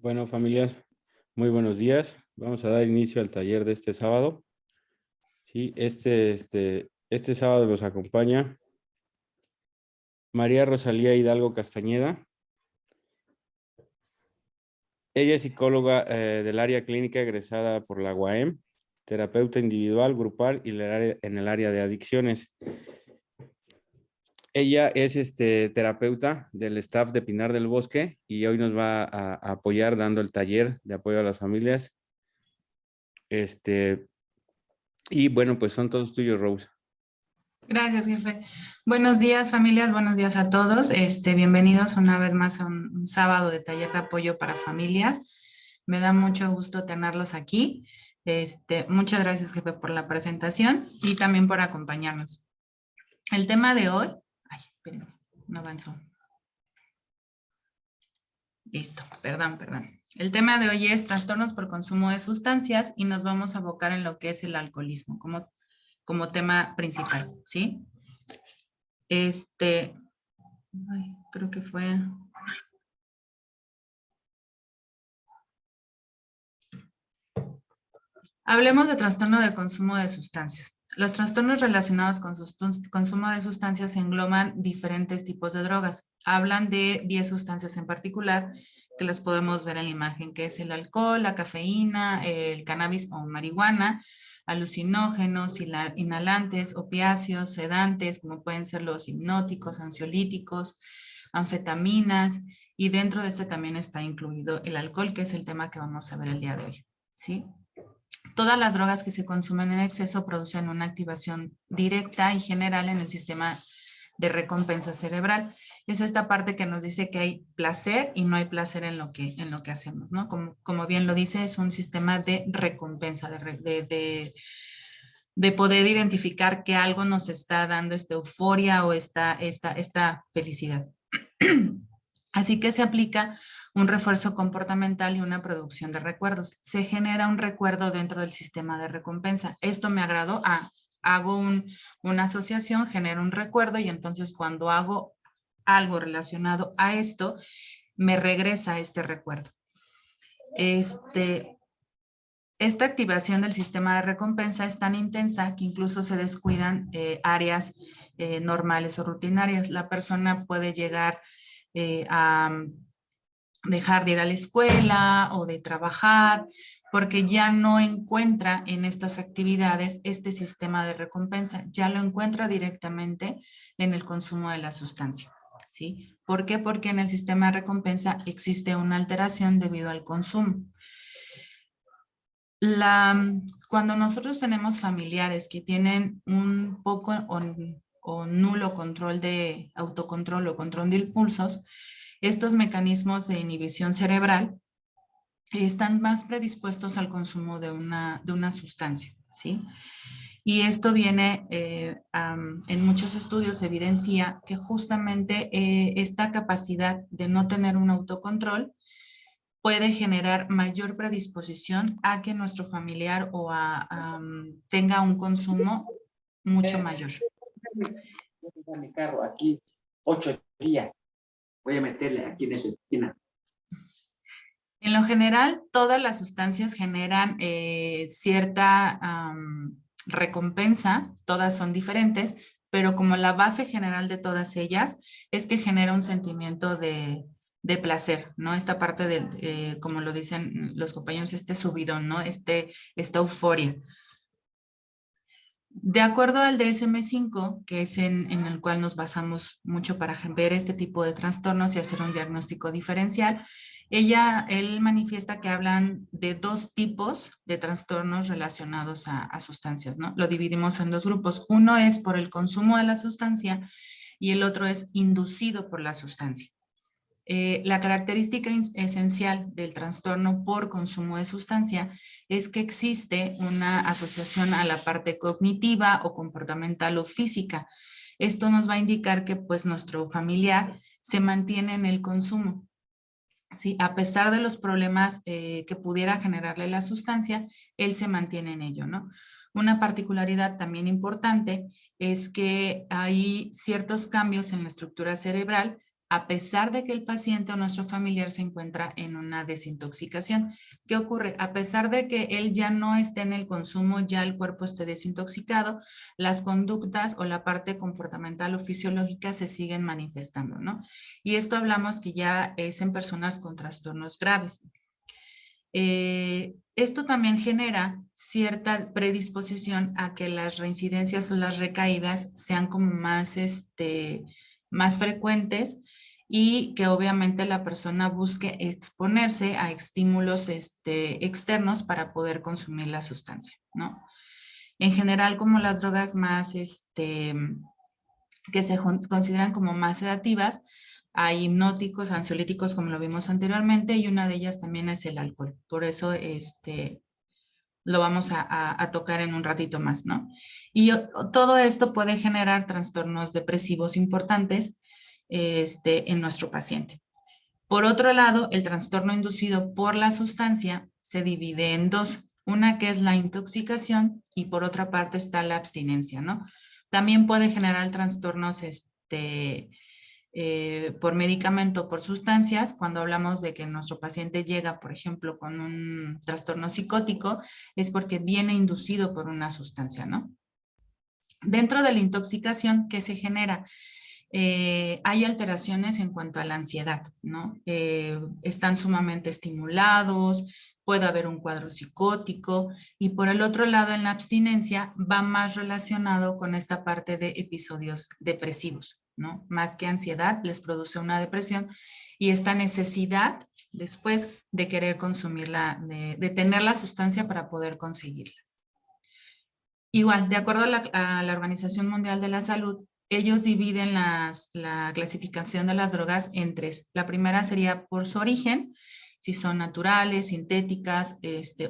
Bueno, familias, muy buenos días. Vamos a dar inicio al taller de este sábado. Sí, este sábado nos acompaña María Rosalía Hidalgo Castañeda. Ella es psicóloga del área clínica egresada por la UAM, terapeuta individual, grupal y en el área de adicciones. Ella es terapeuta del staff de Pinar del Bosque y hoy nos va a apoyar dando el taller de apoyo a las familias. Y bueno, pues son todos tuyos, Rose. Gracias, jefe. Buenos días, familias. Buenos días a todos. Bienvenidos una vez más a un sábado de taller de apoyo para familias. Me da mucho gusto tenerlos aquí. Muchas gracias, jefe, por la presentación y también por acompañarnos. El tema de hoy, espérenme, no avanzó. Listo, perdón. El tema de hoy es trastornos por consumo de sustancias y nos vamos a abocar en lo que es el alcoholismo como tema principal, ¿sí? Creo que fue. Hablemos de trastorno de consumo de sustancias. Los trastornos relacionados con consumo de sustancias engloban diferentes tipos de drogas. Hablan de 10 sustancias en particular que las podemos ver en la imagen, que es el alcohol, la cafeína, el cannabis o marihuana, alucinógenos, inhalantes, opiáceos, sedantes, como pueden ser los hipnóticos, ansiolíticos, anfetaminas, y dentro de este también está incluido el alcohol, que es el tema que vamos a ver el día de hoy, ¿sí? Todas las drogas que se consumen en exceso producen una activación directa y general en el sistema de recompensa cerebral. Es esta parte que nos dice que hay placer y no hay placer en lo que hacemos, ¿no? Como bien lo dice, es un sistema de recompensa, de poder identificar que algo nos está dando esta euforia o esta felicidad. Así que se aplica un refuerzo comportamental y una producción de recuerdos. Se genera un recuerdo dentro del sistema de recompensa. Esto me agradó. Hago una asociación, genero un recuerdo y entonces cuando hago algo relacionado a esto, me regresa este recuerdo. Esta activación del sistema de recompensa es tan intensa que incluso se descuidan áreas normales o rutinarias. La persona puede llegar a dejar de ir a la escuela o de trabajar, porque ya no encuentra en estas actividades este sistema de recompensa, ya lo encuentra directamente en el consumo de la sustancia, ¿sí? ¿Por qué? Porque en el sistema de recompensa existe una alteración debido al consumo. Cuando nosotros tenemos familiares que tienen un poco o nulo control de autocontrol o control de impulsos, estos mecanismos de inhibición cerebral están más predispuestos al consumo de una sustancia, ¿sí? Y esto viene, en muchos estudios se evidencia que justamente esta capacidad de no tener un autocontrol puede generar mayor predisposición a que nuestro familiar tenga un consumo mucho mayor. Mi carro aquí 8 días. Voy a meterle aquí en esta esquina. En lo general, todas las sustancias generan cierta recompensa, todas son diferentes, pero como la base general de todas ellas es que genera un sentimiento de placer, ¿no? Esta parte de, como lo dicen los compañeros, este subidón, ¿no? Esta euforia. De acuerdo al DSM-5, que es en el cual nos basamos mucho para ver este tipo de trastornos y hacer un diagnóstico diferencial, él manifiesta que hablan de 2 tipos de trastornos relacionados a sustancias, ¿no? Lo dividimos en 2 grupos. Uno es por el consumo de la sustancia y el otro es inducido por la sustancia. La característica esencial del trastorno por consumo de sustancia es que existe una asociación a la parte cognitiva o comportamental o física. Esto nos va a indicar que pues nuestro familiar se mantiene en el consumo, ¿sí? A pesar de los problemas que pudiera generarle la sustancia, él se mantiene en ello, ¿no? Una particularidad también importante es que hay ciertos cambios en la estructura cerebral a pesar de que el paciente o nuestro familiar se encuentra en una desintoxicación. ¿Qué ocurre? A pesar de que él ya no esté en el consumo, ya el cuerpo esté desintoxicado, las conductas o la parte comportamental o fisiológica se siguen manifestando, ¿no? Y esto hablamos que ya es en personas con trastornos graves. Esto también genera cierta predisposición a que las reincidencias o las recaídas sean como más, más frecuentes y que obviamente la persona busque exponerse a estímulos externos para poder consumir la sustancia, ¿no? En general, como las drogas más, que se consideran como más sedativas, hay hipnóticos, ansiolíticos, como lo vimos anteriormente, y una de ellas también es el alcohol. Por eso lo vamos a tocar en un ratito más, ¿no? Y todo esto puede generar trastornos depresivos importantes en nuestro paciente. Por otro lado, el trastorno inducido por la sustancia se divide en dos. Una que es la intoxicación y por otra parte está la abstinencia, ¿no? También puede generar trastornos por medicamento, por sustancias. Cuando hablamos de que nuestro paciente llega, por ejemplo, con un trastorno psicótico, es porque viene inducido por una sustancia, ¿no? Dentro de la intoxicación, ¿qué se genera? Hay alteraciones en cuanto a la ansiedad, ¿no? Están sumamente estimulados, puede haber un cuadro psicótico y por el otro lado en la abstinencia va más relacionado con esta parte de episodios depresivos, ¿no? Más que ansiedad les produce una depresión y esta necesidad después de querer consumirla, de tener la sustancia para poder conseguirla. Igual, de acuerdo a la Organización Mundial de la Salud, ellos dividen la clasificación de las drogas en tres. La primera sería por su origen, si son naturales, sintéticas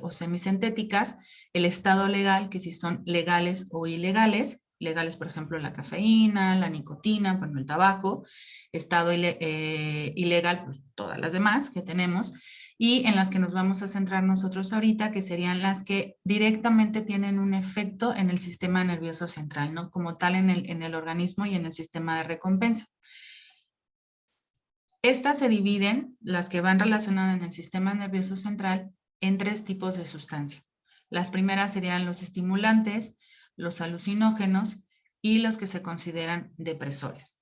o semisintéticas. El estado legal, que si son legales o ilegales. Legales, por ejemplo, la cafeína, la nicotina, bueno, el tabaco. Estado ilegal, pues todas las demás que tenemos. Y en las que nos vamos a centrar nosotros ahorita, que serían las que directamente tienen un efecto en el sistema nervioso central, ¿no? Como tal en el organismo y en el sistema de recompensa. Estas se dividen, las que van relacionadas en el sistema nervioso central, en tres tipos de sustancia. Las primeras serían los estimulantes, los alucinógenos y los que se consideran depresores.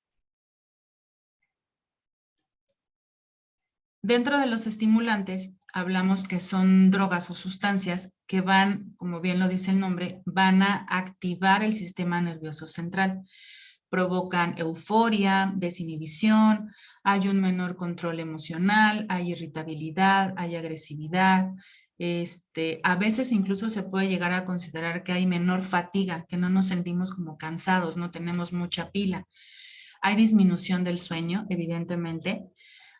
Dentro de los estimulantes, hablamos que son drogas o sustancias que van, como bien lo dice el nombre, van a activar el sistema nervioso central. Provocan euforia, desinhibición, hay un menor control emocional, hay irritabilidad, hay agresividad. A veces incluso se puede llegar a considerar que hay menor fatiga, que no nos sentimos como cansados, no tenemos mucha pila. Hay disminución del sueño, evidentemente.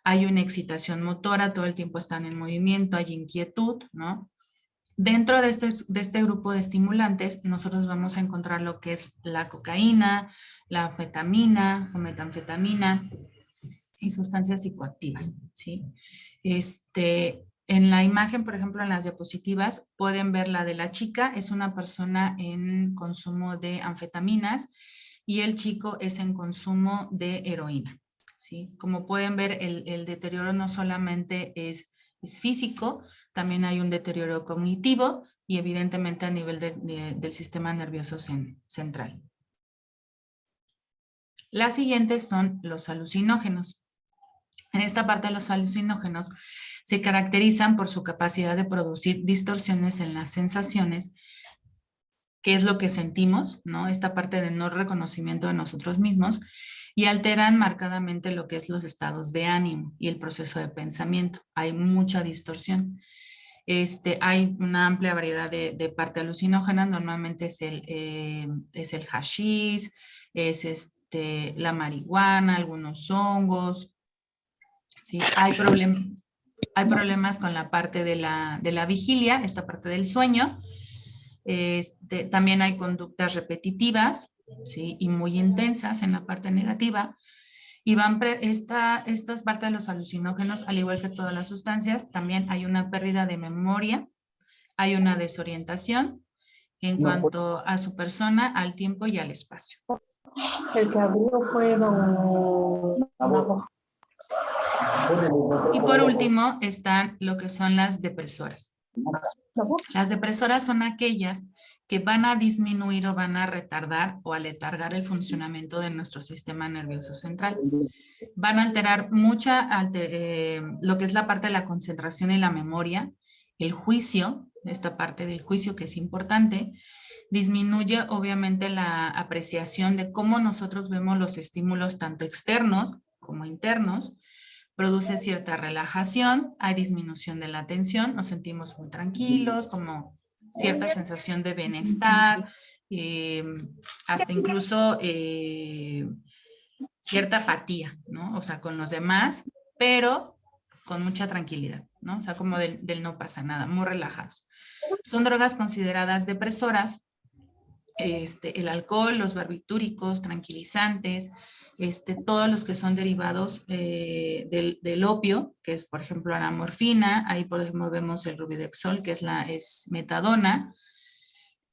Hay una excitación motora, todo el tiempo están en movimiento, hay inquietud, ¿no? Dentro de este grupo de estimulantes, nosotros vamos a encontrar lo que es la cocaína, la anfetamina o metanfetamina y sustancias psicoactivas, ¿sí? En la imagen, por ejemplo, en las diapositivas, pueden ver la de la chica, es una persona en consumo de anfetaminas y el chico es en consumo de heroína. ¿Sí? Como pueden ver, el deterioro no solamente es físico, también hay un deterioro cognitivo y evidentemente a nivel del sistema nervioso central. Las siguientes son los alucinógenos. En esta parte los alucinógenos se caracterizan por su capacidad de producir distorsiones en las sensaciones, que es lo que sentimos, ¿no? Esta parte de no reconocimiento de nosotros mismos, y alteran marcadamente lo que es los estados de ánimo y el proceso de pensamiento. Hay mucha distorsión. Hay una amplia variedad de parte alucinógena, normalmente es el hashish, es la marihuana, algunos hongos. ¿Sí? Hay problemas con la parte de la vigilia, esta parte del sueño. También hay conductas repetitivas, ¿sí? Y muy intensas en la parte negativa. Y estas partes de los alucinógenos, al igual que todas las sustancias, también hay una pérdida de memoria, hay una desorientación en cuanto a su persona, al tiempo y al espacio. El que abrió fue don... Y por último están lo que son las depresoras. Las depresoras son aquellas que van a disminuir o van a retardar o aletargar el funcionamiento de nuestro sistema nervioso central. Van a alterar lo que es la parte de la concentración y la memoria, el juicio, esta parte del juicio que es importante, disminuye obviamente la apreciación de cómo nosotros vemos los estímulos tanto externos como internos, produce cierta relajación, hay disminución de la tensión, nos sentimos muy tranquilos, como cierta sensación de bienestar, hasta incluso cierta apatía, ¿no? O sea, con los demás, pero con mucha tranquilidad, ¿no? O sea, como del no pasa nada, muy relajados. Son drogas consideradas depresoras, el alcohol, los barbitúricos, tranquilizantes, todos los que son derivados del opio, que es, por ejemplo, la morfina, ahí por ejemplo vemos el Rubidexol, que es metadona,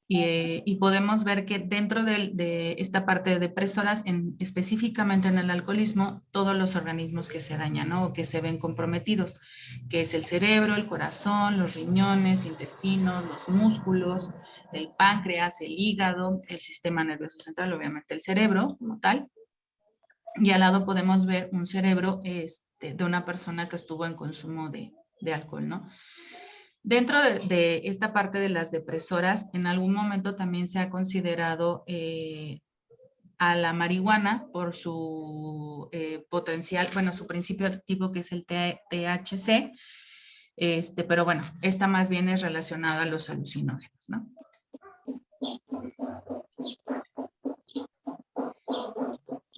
y podemos ver que dentro de esta parte de depresoras, específicamente en el alcoholismo, todos los organismos que se dañan, ¿no? O que se ven comprometidos, que es el cerebro, el corazón, los riñones, intestinos, los músculos, el páncreas, el hígado, el sistema nervioso central, obviamente el cerebro como tal. Y al lado podemos ver un cerebro de una persona que estuvo en consumo de alcohol, ¿no? Dentro de esta parte de las depresoras, en algún momento también se ha considerado a la marihuana por su potencial, bueno, su principio activo que es el THC, pero bueno, esta más bien es relacionada a los alucinógenos, ¿no?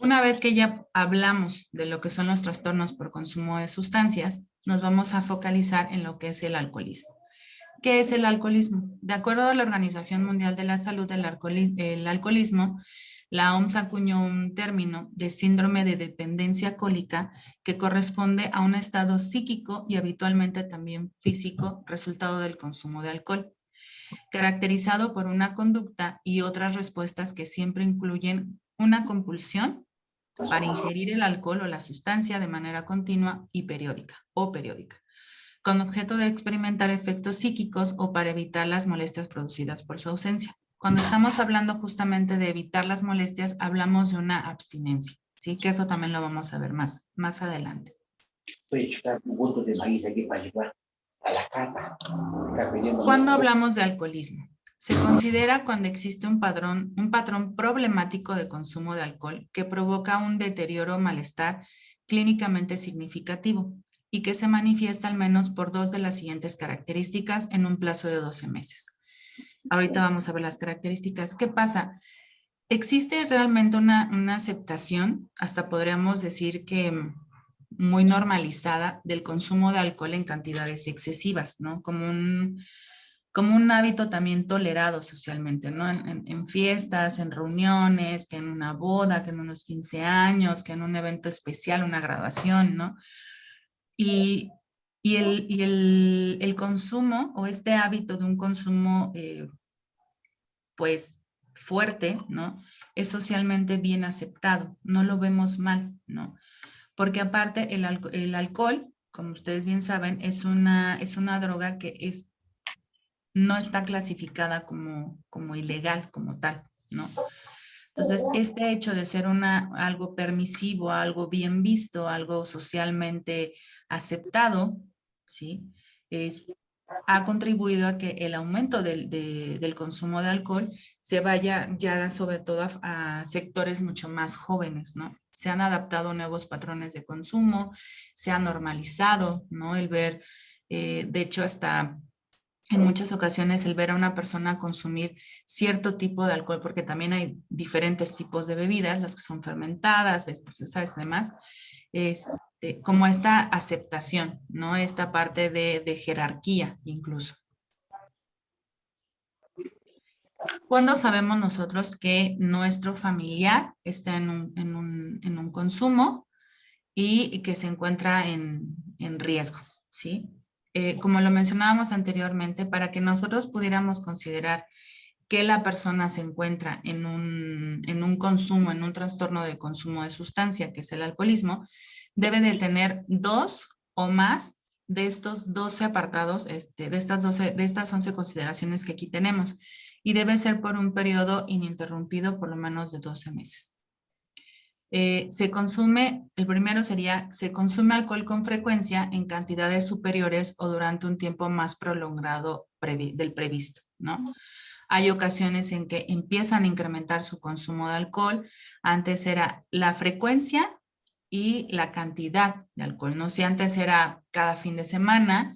Una vez que ya hablamos de lo que son los trastornos por consumo de sustancias, nos vamos a focalizar en lo que es el alcoholismo. ¿Qué es el alcoholismo? De acuerdo a la Organización Mundial de la Salud, el alcoholismo, la OMS acuñó un término de síndrome de dependencia alcohólica que corresponde a un estado psíquico y habitualmente también físico resultado del consumo de alcohol, caracterizado por una conducta y otras respuestas que siempre incluyen una compulsión para ingerir el alcohol o la sustancia de manera continua y periódica, con objeto de experimentar efectos psíquicos o para evitar las molestias producidas por su ausencia. Cuando estamos hablando justamente de evitar las molestias, hablamos de una abstinencia, ¿sí? Que eso también lo vamos a ver más adelante. ¿Cuándo hablamos de alcoholismo? Se considera cuando existe un patrón problemático de consumo de alcohol que provoca un deterioro o malestar clínicamente significativo y que se manifiesta al menos por 2 de las siguientes características en un plazo de 12 meses. Ahorita vamos a ver las características. ¿Qué pasa? Existe realmente una aceptación, hasta podríamos decir que muy normalizada, del consumo de alcohol en cantidades excesivas, ¿no? Como un hábito también tolerado socialmente, ¿no? En fiestas, en reuniones, que en una boda, que en unos 15 años, que en un evento especial, una graduación, ¿no? Y el consumo o este hábito de un consumo pues fuerte, ¿no? Es socialmente bien aceptado, no lo vemos mal, ¿no? Porque aparte el alcohol, como ustedes bien saben, es una droga que no está clasificada como ilegal, como tal, ¿no? Entonces, este hecho de ser algo permisivo, algo bien visto, algo socialmente aceptado, ¿sí? Ha contribuido a que el aumento del consumo de alcohol se vaya ya sobre todo a sectores mucho más jóvenes, ¿no? Se han adaptado nuevos patrones de consumo, se ha normalizado, ¿no? El ver, de hecho, hasta en muchas ocasiones el ver a una persona consumir cierto tipo de alcohol, porque también hay diferentes tipos de bebidas, las que son fermentadas, procesadas y demás, como esta aceptación, ¿no? Esta parte de jerarquía incluso. ¿Cuándo sabemos nosotros que nuestro familiar está en un consumo y que se encuentra en riesgo, ¿sí? Como lo mencionábamos anteriormente, para que nosotros pudiéramos considerar que la persona se encuentra en un consumo, en un trastorno de consumo de sustancia, que es el alcoholismo, debe de tener 2 o más de estos 12 apartados, de estas 11 consideraciones que aquí tenemos, y debe ser por un periodo ininterrumpido por lo menos de 12 meses. Se consume, el primero sería, se consume alcohol con frecuencia en cantidades superiores o durante un tiempo más prolongado del previsto, ¿no? Hay ocasiones en que empiezan a incrementar su consumo de alcohol. Antes era la frecuencia y la cantidad de alcohol, ¿no? Si antes era cada fin de semana,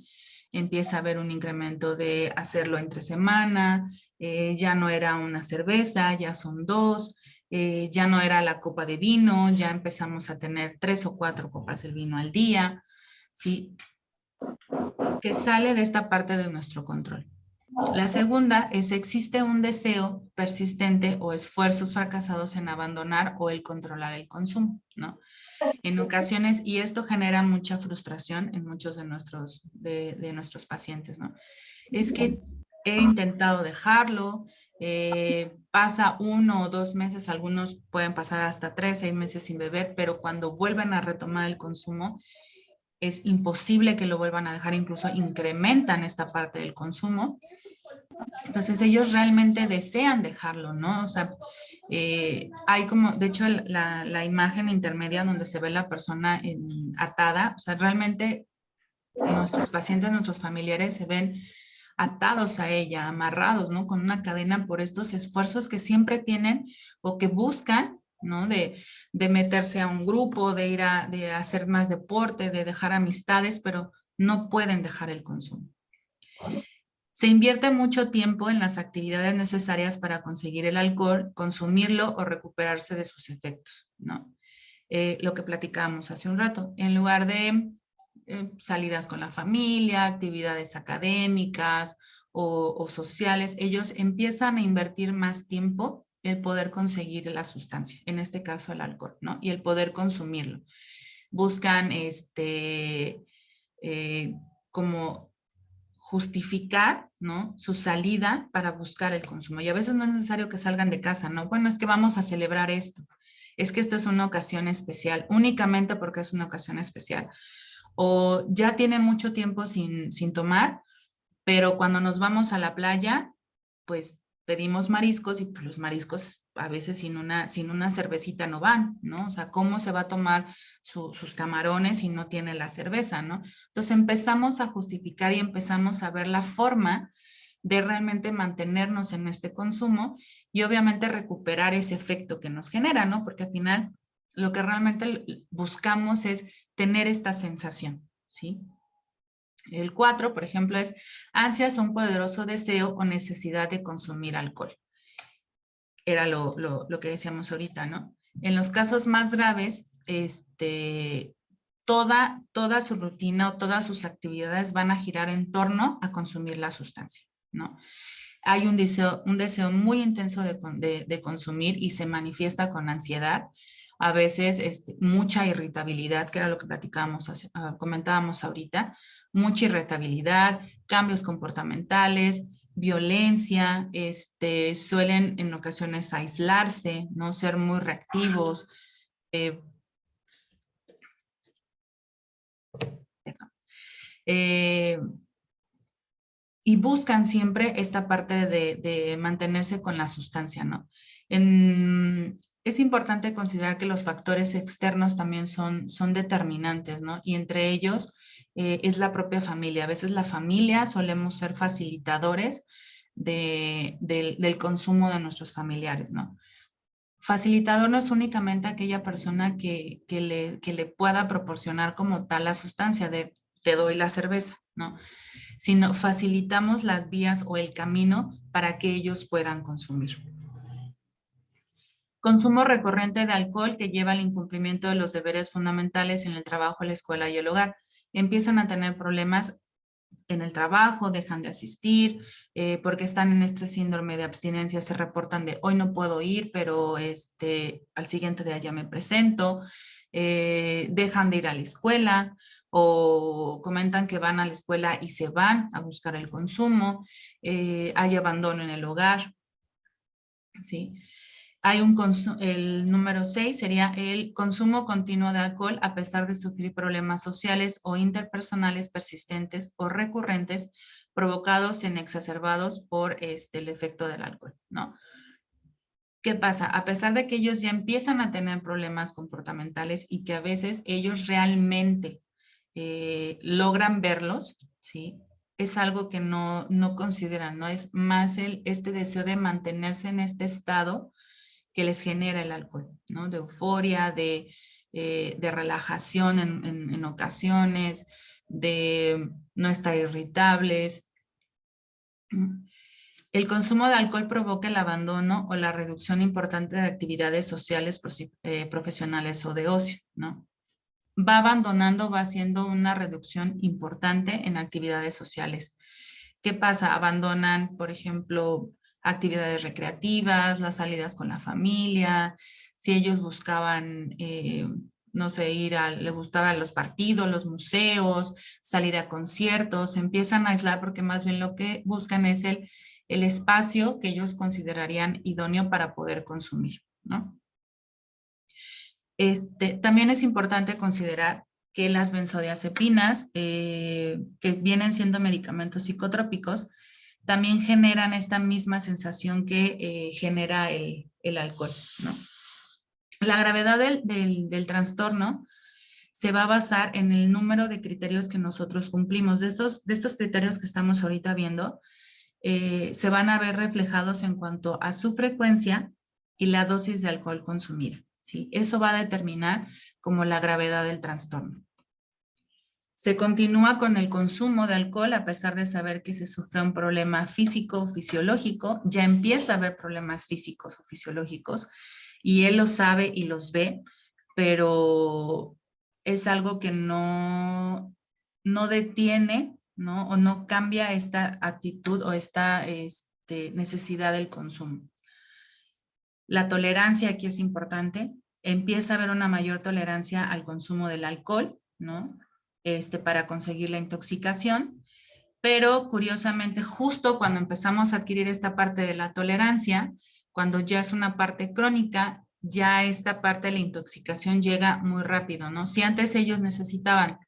empieza a haber un incremento de hacerlo entre semana, ya no era una cerveza, ya son 2, ya no era la copa de vino, ya empezamos a tener 3 o 4 copas de vino al día, ¿sí? Que sale de esta parte de nuestro control. La segunda es, existe un deseo persistente o esfuerzos fracasados en abandonar o el controlar el consumo, ¿no? En ocasiones, y esto genera mucha frustración en muchos de nuestros pacientes, ¿no? Es que he intentado dejarlo, pasa 1 o 2 meses, algunos pueden pasar hasta 3, 6 meses sin beber, pero cuando vuelven a retomar el consumo, es imposible que lo vuelvan a dejar, incluso incrementan esta parte del consumo. Entonces ellos realmente desean dejarlo, ¿no? O sea, hay como, de hecho, la imagen intermedia donde se ve la persona atada, o sea, realmente nuestros pacientes, nuestros familiares se ven atados a ella, amarrados, ¿no? Con una cadena por estos esfuerzos que siempre tienen o que buscan, ¿no? De meterse a un grupo, de hacer más deporte, de dejar amistades, pero no pueden dejar el consumo. Se invierte mucho tiempo en las actividades necesarias para conseguir el alcohol, consumirlo o recuperarse de sus efectos, ¿no? Lo que platicábamos hace un rato, en lugar de salidas con la familia, actividades académicas o sociales, ellos empiezan a invertir más tiempo el poder conseguir la sustancia, en este caso el alcohol, ¿no? Y el poder consumirlo. Buscan como justificar, ¿no? Su salida para buscar el consumo. Y a veces no es necesario que salgan de casa, ¿no? Bueno, es que vamos a celebrar esto. Es que esto es una ocasión especial, únicamente porque es una ocasión especial. O ya tiene mucho tiempo sin tomar, pero cuando nos vamos a la playa, pues pedimos mariscos y pues los mariscos a veces sin una cervecita no van, ¿no? O sea, ¿cómo se va a tomar sus camarones si no tiene la cerveza, ¿no? Entonces empezamos a justificar y empezamos a ver la forma de realmente mantenernos en este consumo y obviamente recuperar ese efecto que nos genera, ¿no? Porque al final lo que realmente buscamos es tener esta sensación, ¿sí? El 4, por ejemplo, es ansias, un poderoso deseo o necesidad de consumir alcohol. Era lo que decíamos ahorita, ¿no? En los casos más graves, toda su rutina o todas sus actividades van a girar en torno a consumir la sustancia, ¿no? Hay un deseo muy intenso de consumir y se manifiesta con ansiedad, a veces mucha irritabilidad, que era lo que comentábamos ahorita, mucha irritabilidad, cambios comportamentales, violencia, suelen en ocasiones aislarse, no ser muy reactivos, y buscan siempre esta parte de mantenerse con la sustancia, ¿no? Es importante considerar que los factores externos también son determinantes, ¿no? Y entre ellos es la propia familia. A veces la familia solemos ser facilitadores del consumo de nuestros familiares, ¿no? Facilitador no es únicamente aquella persona que le pueda proporcionar como tal la sustancia de te doy la cerveza, ¿no? Sino facilitamos las vías o el camino para que ellos puedan consumir. Consumo recurrente de alcohol que lleva al incumplimiento de los deberes fundamentales en el trabajo, la escuela y el hogar. Empiezan a tener problemas en el trabajo, dejan de asistir, porque están en este síndrome de abstinencia, se reportan de hoy no puedo ir, pero al siguiente día ya me presento, dejan de ir a la escuela o comentan que van a la escuela y se van a buscar el consumo, hay abandono en el hogar, ¿sí? hay el número 6 sería el consumo continuo de alcohol a pesar de sufrir problemas sociales o interpersonales persistentes o recurrentes provocados y exacerbados por el efecto del alcohol, ¿no? ¿Qué pasa? A pesar de que ellos ya empiezan a tener problemas comportamentales y que a veces ellos realmente logran verlos, ¿sí? Es algo que no consideran, ¿no? Es más este deseo de mantenerse en este estado que les genera el alcohol, ¿no? De euforia, de relajación en ocasiones, de no estar irritables. El consumo de alcohol provoca el abandono o la reducción importante de actividades sociales, profesionales o de ocio, ¿no? Va abandonando, va haciendo una reducción importante en actividades sociales. ¿Qué pasa? Abandonan, por ejemplo, actividades recreativas, las salidas con la familia, si ellos buscaban, no sé, le gustaban los partidos, los museos, salir a conciertos, empiezan a aislar porque más bien lo que buscan es el espacio que ellos considerarían idóneo para poder consumir, ¿no? También es importante considerar que las benzodiazepinas, que vienen siendo medicamentos psicotrópicos, también generan esta misma sensación que genera el alcohol, ¿no? La gravedad del trastorno se va a basar en el número de criterios que nosotros cumplimos. De estos criterios que estamos ahorita viendo, se van a ver reflejados en cuanto a su frecuencia y la dosis de alcohol consumida, ¿sí? Eso va a determinar como la gravedad del trastorno. Se continúa con el consumo de alcohol a pesar de saber que se sufre un problema físico o fisiológico, ya empieza a haber problemas físicos o fisiológicos y él lo sabe y los ve, pero es algo que no detiene, ¿no? O no cambia esta actitud o esta necesidad del consumo. La tolerancia aquí es importante. Empieza a haber una mayor tolerancia al consumo del alcohol, ¿no? Para conseguir la intoxicación, pero curiosamente justo cuando empezamos a adquirir esta parte de la tolerancia, cuando ya es una parte crónica, ya esta parte de la intoxicación llega muy rápido, ¿no? Si antes ellos necesitaban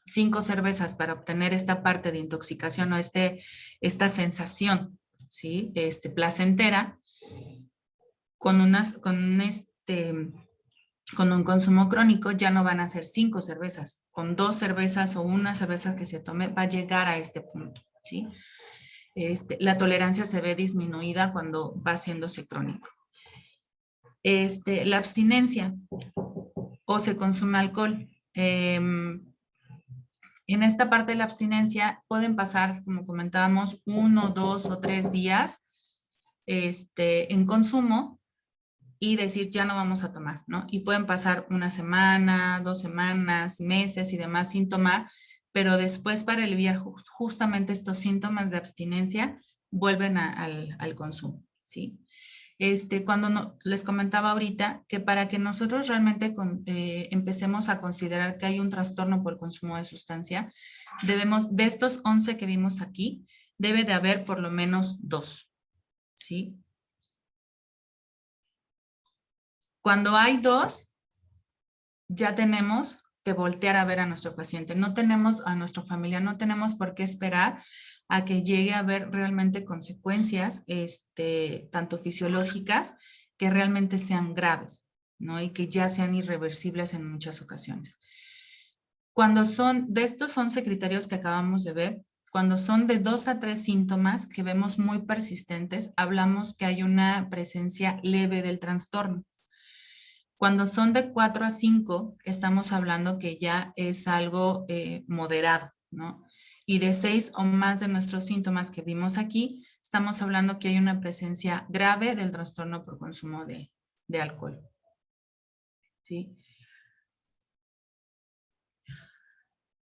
5 cervezas para obtener esta parte de intoxicación o esta sensación, ¿sí? Placentera, con un consumo crónico ya no van a ser 5 cervezas, con 2 cervezas o una cerveza que se tome va a llegar a este punto, ¿sí? La tolerancia se ve disminuida cuando va haciéndose crónico. La abstinencia o se consume alcohol. En esta parte de la abstinencia pueden pasar, como comentábamos, 1, 2 o 3 días en consumo y decir ya no vamos a tomar, ¿no? Y pueden pasar una semana, 2 semanas, meses y demás sin tomar, pero después para aliviar justamente estos síntomas de abstinencia vuelven al consumo, ¿sí? Cuando les comentaba ahorita que para que nosotros realmente empecemos a considerar que hay un trastorno por consumo de sustancia, debemos, de estos 11 que vimos aquí, debe de haber por lo menos 2, ¿sí? Cuando hay 2, ya tenemos que voltear a ver a nuestro paciente. No tenemos a nuestra familia, no tenemos por qué esperar a que llegue a haber realmente consecuencias, tanto fisiológicas, que realmente sean graves, ¿no? Y que ya sean irreversibles en muchas ocasiones. Cuando son de estos 11 criterios que acabamos de ver, cuando son de 2 a 3 síntomas que vemos muy persistentes, hablamos que hay una presencia leve del trastorno. Cuando son de 4 a 5, estamos hablando que ya es algo moderado, ¿no? Y de 6 o más de nuestros síntomas que vimos aquí, estamos hablando que hay una presencia grave del trastorno por consumo de alcohol, ¿sí?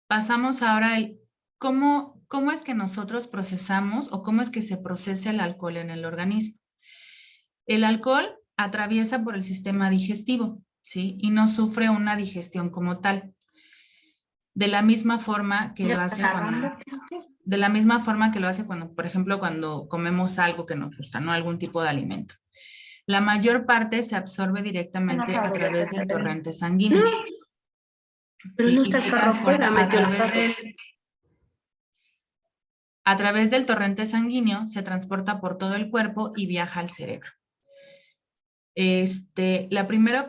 Pasamos ahora a cómo es que nosotros procesamos o cómo es que se procesa el alcohol en el organismo. El alcohol atraviesa por el sistema digestivo, ¿sí? Y no sufre una digestión como tal. De la misma forma que lo hace cuando, por ejemplo, cuando comemos algo que nos gusta, ¿no? Algún tipo de alimento. La mayor parte se absorbe directamente a través del torrente sanguíneo. Pero Sí, no y está el se carro afuera, transporta metió el carro. a través del torrente sanguíneo, se transporta por todo el cuerpo y viaja al cerebro. La primera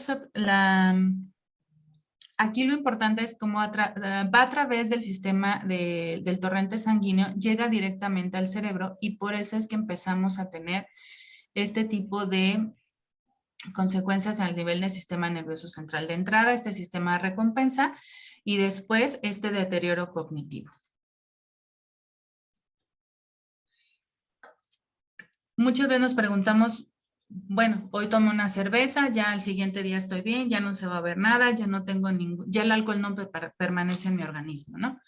aquí lo importante es cómo va a través del sistema del torrente sanguíneo, llega directamente al cerebro y por eso es que empezamos a tener este tipo de consecuencias al nivel del sistema nervioso central. De entrada, este sistema de recompensa y después este deterioro cognitivo. Muchas veces nos preguntamos, bueno, hoy tomo una cerveza, ya al siguiente día estoy bien, ya no se va a ver nada, ya no tengo ya el alcohol no permanece en mi organismo, ¿no?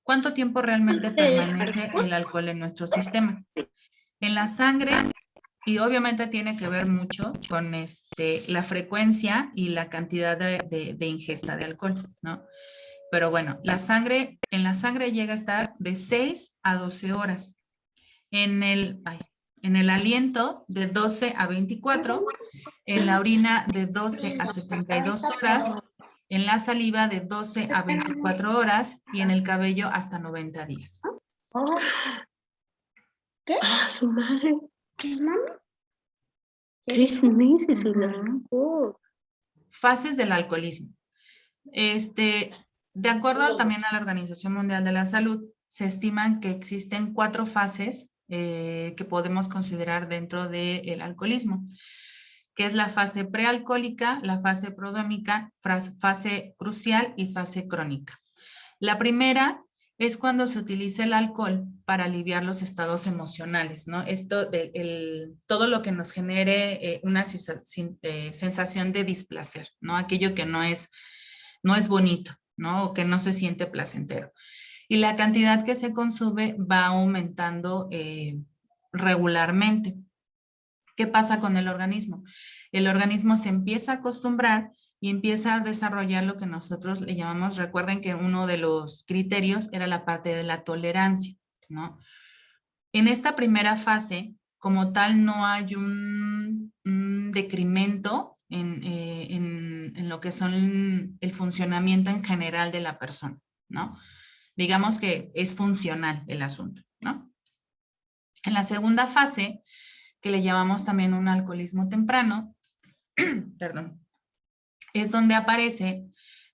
¿Cuánto tiempo realmente permanece el alcohol en nuestro sistema? En la sangre, y obviamente tiene que ver mucho con la frecuencia y la cantidad de ingesta de alcohol, ¿no? Pero bueno, en la sangre llega a estar de 6 a 12 horas. En el aliento de 12 a 24, en la orina de 12 a 72 horas, en la saliva de 12 a 24 horas y en el cabello hasta 90 días. ¿Qué? Ah, su madre. ¿Qué, mami? 3 meses el alcohol. Fases del alcoholismo. De acuerdo también a la Organización Mundial de la Salud, se estiman que existen 4 fases que podemos considerar dentro del alcoholismo, que es la fase prealcohólica, la fase prodrómica, fase crucial y fase crónica. La primera es cuando se utiliza el alcohol para aliviar los estados emocionales, ¿no? Todo lo que nos genere una sensación de displacer, ¿no? Aquello que no es bonito, ¿no? O que no se siente placentero. Y la cantidad que se consume va aumentando regularmente. ¿Qué pasa con el organismo? El organismo se empieza a acostumbrar y empieza a desarrollar lo que nosotros le llamamos, recuerden que uno de los criterios era la parte de la tolerancia, ¿no? En esta primera fase, como tal, no hay un decremento en lo que son el funcionamiento en general de la persona, ¿no? Digamos que es funcional el asunto, ¿no? En la segunda fase, que le llamamos también un alcoholismo temprano, perdón, es donde aparece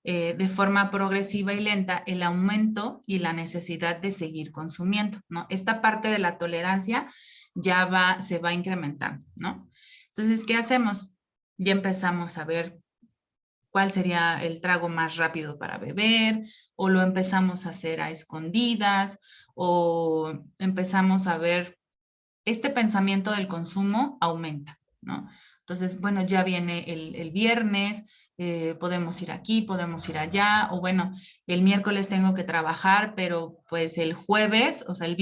de forma progresiva y lenta el aumento y la necesidad de seguir consumiendo, ¿no? Esta parte de la tolerancia ya se va incrementando, ¿no? Entonces, ¿qué hacemos? Ya empezamos a ver cuál sería el trago más rápido para beber, o lo empezamos a hacer a escondidas, o empezamos a ver este pensamiento del consumo aumenta, ¿no? Entonces, bueno, ya viene el viernes, podemos ir aquí, podemos ir allá, o bueno, el miércoles tengo que trabajar, pero pues el jueves, o sea, el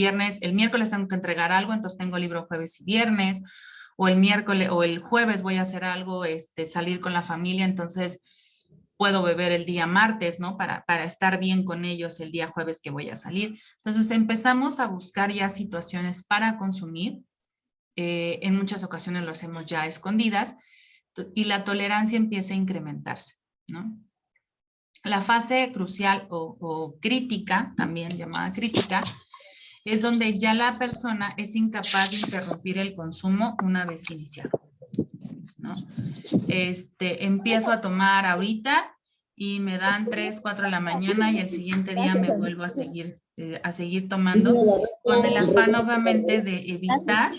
miércoles tengo que entregar algo, entonces tengo libro jueves y viernes, o el miércoles o el jueves voy a hacer algo, salir con la familia, entonces puedo beber el día martes, ¿no? Para estar bien con ellos el día jueves que voy a salir. Entonces empezamos a buscar ya situaciones para consumir. En muchas ocasiones lo hacemos ya a escondidas y la tolerancia empieza a incrementarse, ¿no? La fase crucial o crítica, también llamada crítica, es donde ya la persona es incapaz de interrumpir el consumo una vez iniciado, ¿no? Empiezo a tomar ahorita y me dan 3, 4 de la mañana y el siguiente día me vuelvo a seguir tomando con el afán obviamente de evitar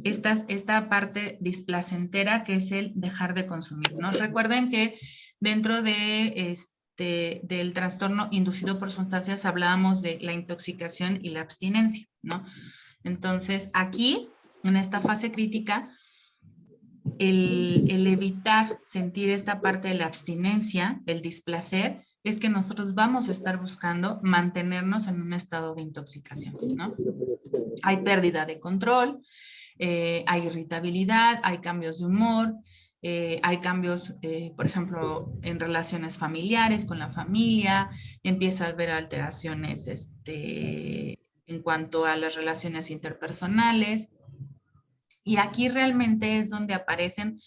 esta parte displacentera que es el dejar de consumir, ¿no? Recuerden que dentro del trastorno inducido por sustancias hablábamos de la intoxicación y la abstinencia, ¿no? Entonces, aquí, en esta fase crítica, el evitar sentir esta parte de la abstinencia, el displacer, es que nosotros vamos a estar buscando mantenernos en un estado de intoxicación, ¿no? Hay pérdida de control, hay irritabilidad, hay cambios de humor, hay cambios, por ejemplo, en relaciones familiares con la familia, empieza a haber alteraciones en cuanto a las relaciones interpersonales. Y aquí realmente es donde aparecen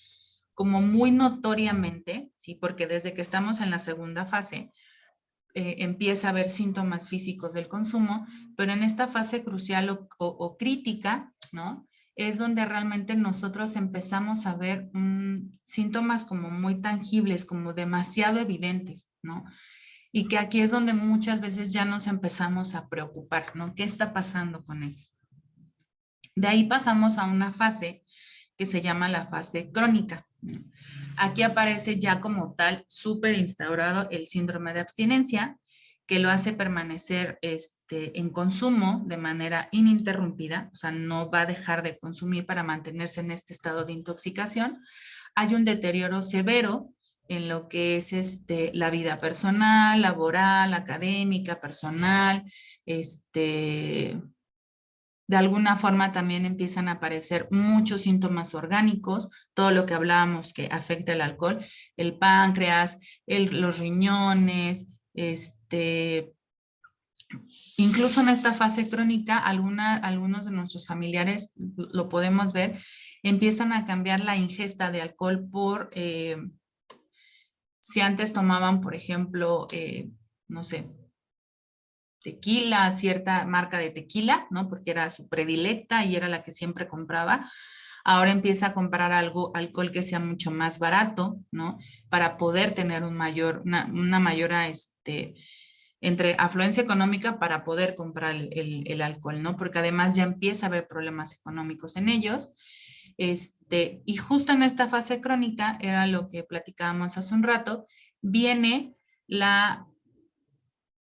como muy notoriamente, ¿sí? Porque desde que estamos en la segunda fase, empieza a haber síntomas físicos del consumo, pero en esta fase crucial o crítica, ¿no? Es donde realmente nosotros empezamos a ver síntomas como muy tangibles, como demasiado evidentes, ¿no? Y que aquí es donde muchas veces ya nos empezamos a preocupar, ¿no? ¿Qué está pasando con él? De ahí pasamos a una fase que se llama la fase crónica. Aquí aparece ya como tal súper instaurado el síndrome de abstinencia, que lo hace permanecer en consumo de manera ininterrumpida, o sea, no va a dejar de consumir para mantenerse en este estado de intoxicación. Hay un deterioro severo en lo que es la vida personal, laboral, académica, personal, de alguna forma también empiezan a aparecer muchos síntomas orgánicos, todo lo que hablábamos que afecta el alcohol, el páncreas, los riñones, incluso en esta fase crónica, algunos de nuestros familiares, lo podemos ver, empiezan a cambiar la ingesta de alcohol por, si antes tomaban, por ejemplo, no sé, tequila, cierta marca de tequila, ¿no? Porque era su predilecta y era la que siempre compraba. Ahora empieza a comprar alcohol que sea mucho más barato, ¿no? Para poder tener una mayor, entre afluencia económica para poder comprar el alcohol, ¿no? Porque además ya empieza a haber problemas económicos en ellos. Y justo en esta fase crónica, era lo que platicábamos hace un rato, viene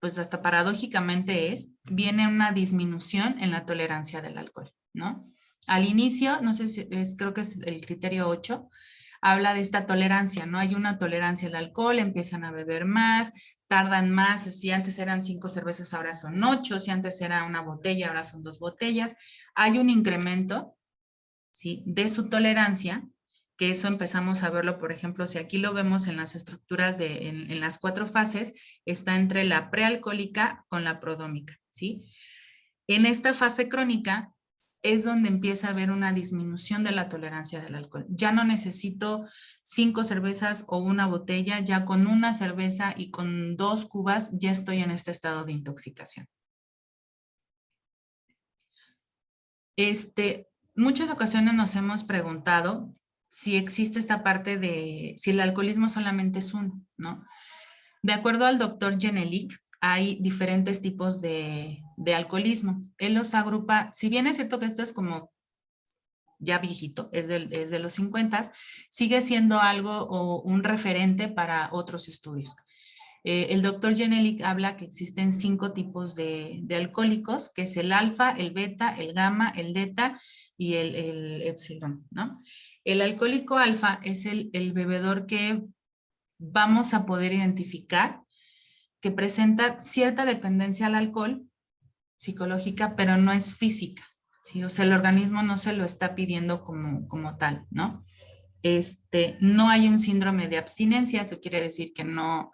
pues hasta paradójicamente viene una disminución en la tolerancia del alcohol, ¿no? Al inicio, no sé si creo que es el criterio 8, habla de esta tolerancia, ¿no? Hay una tolerancia al alcohol, empiezan a beber más, tardan más, si antes eran 5 cervezas, ahora son 8, si antes era una botella, ahora son 2 botellas. Hay un incremento, ¿sí? De su tolerancia, que eso empezamos a verlo, por ejemplo, si aquí lo vemos en las estructuras en las 4 fases, está entre la prealcohólica con la prodómica, ¿sí? En esta fase crónica es donde empieza a haber una disminución de la tolerancia del alcohol. Ya no necesito 5 cervezas o una botella, ya con una cerveza y con 2 cubas ya estoy en este estado de intoxicación. Muchas ocasiones nos hemos preguntado si existe esta parte de si el alcoholismo solamente es uno, ¿no? De acuerdo al doctor Jenelik, hay diferentes tipos de alcoholismo. Él los agrupa, si bien es cierto que esto es como ya viejito, es de los 50, sigue siendo algo o un referente para otros estudios. El doctor Jenelik habla que existen 5 tipos de alcohólicos, que es el alfa, el beta, el gamma, el delta y el epsilon, ¿no? El alcohólico alfa es el bebedor que vamos a poder identificar que presenta cierta dependencia al alcohol psicológica, pero no es física, ¿sí? O sea, el organismo no se lo está pidiendo como tal, ¿no? No hay un síndrome de abstinencia, eso quiere decir que no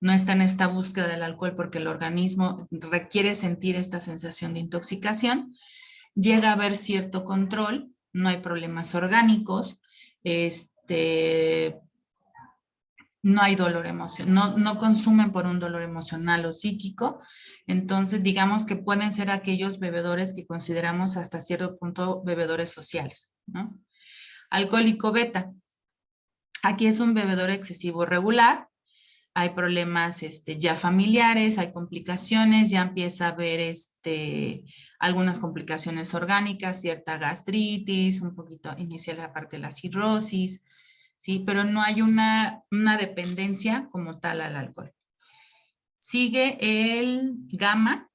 está en esta búsqueda del alcohol porque el organismo requiere sentir esta sensación de intoxicación. Llega a haber cierto control, no hay problemas orgánicos, no hay dolor emocional, no consumen por un dolor emocional o psíquico. Entonces, digamos que pueden ser aquellos bebedores que consideramos hasta cierto punto bebedores sociales, ¿no? Alcohólico beta. Aquí es un bebedor excesivo regular. Hay problemas ya familiares, hay complicaciones, ya empieza a haber algunas complicaciones orgánicas, cierta gastritis, un poquito inicia la parte de la cirrosis, ¿sí? Pero no hay una dependencia como tal al alcohol. Sigue el gamma.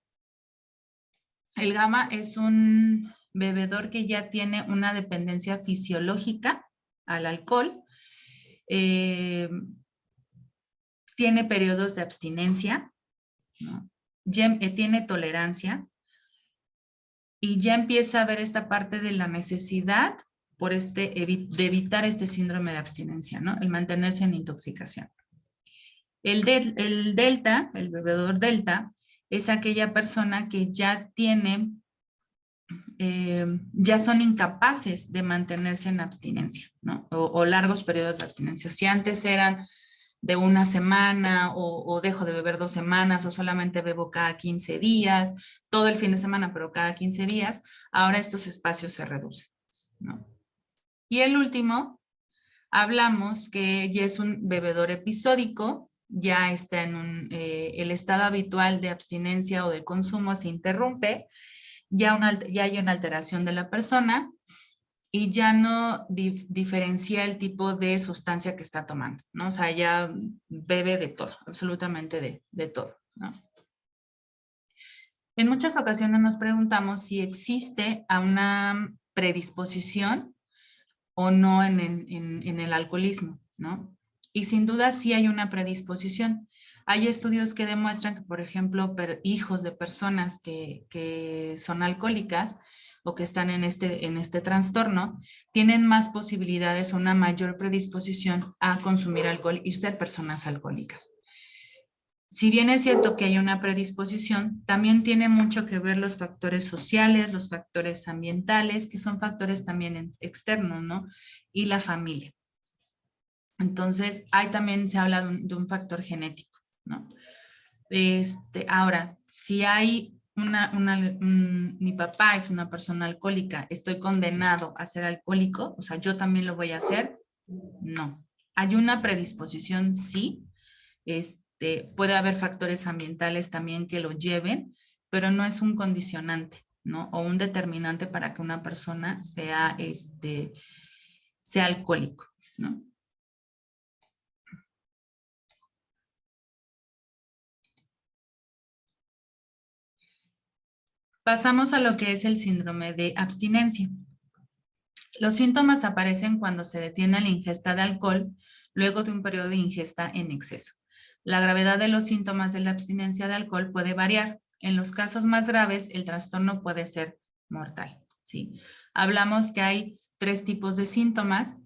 El gamma es un bebedor que ya tiene una dependencia fisiológica al alcohol. Tiene periodos de abstinencia, ¿no? Tiene tolerancia y ya empieza a ver esta parte de la necesidad por de evitar este síndrome de abstinencia, ¿no? El mantenerse en intoxicación. El delta, el bebedor delta, es aquella persona que ya tiene ya son incapaces de mantenerse en abstinencia, ¿no? O largos periodos de abstinencia. Si antes eran de una semana o dejo de beber 2 semanas o solamente bebo cada 15 días, todo el fin de semana, pero cada 15 días, ahora estos espacios se reducen, ¿no? Y el último, hablamos que ya es un bebedor episódico, ya está en el estado habitual de abstinencia o de consumo se interrumpe, ya hay una alteración de la persona y ya no diferencia el tipo de sustancia que está tomando, ¿no? O sea, ya bebe de todo, absolutamente de todo, ¿no? En muchas ocasiones nos preguntamos si existe una predisposición o no en el alcoholismo, ¿no? Y sin duda sí hay una predisposición. Hay estudios que demuestran que, por ejemplo, hijos de personas que son alcohólicas o que están en este trastorno, tienen más posibilidades o una mayor predisposición a consumir alcohol y ser personas alcohólicas. Si bien es cierto que hay una predisposición, también tiene mucho que ver los factores sociales, los factores ambientales, que son factores también externos, ¿no? Y la familia. Entonces, también se habla de un factor genético, ¿no? Ahora, si hay mi papá es una persona alcohólica, estoy condenado a ser alcohólico, o sea, yo también lo voy a hacer, no. Hay una predisposición, sí, puede haber factores ambientales también que lo lleven, pero no es un condicionante, ¿no? O un determinante para que una persona sea alcohólico, ¿no? Pasamos a lo que es el síndrome de abstinencia. Los síntomas aparecen cuando se detiene la ingesta de alcohol luego de un periodo de ingesta en exceso. La gravedad de los síntomas de la abstinencia de alcohol puede variar. En los casos más graves, el trastorno puede ser mortal, ¿sí? Hablamos que hay 3 tipos de síntomas.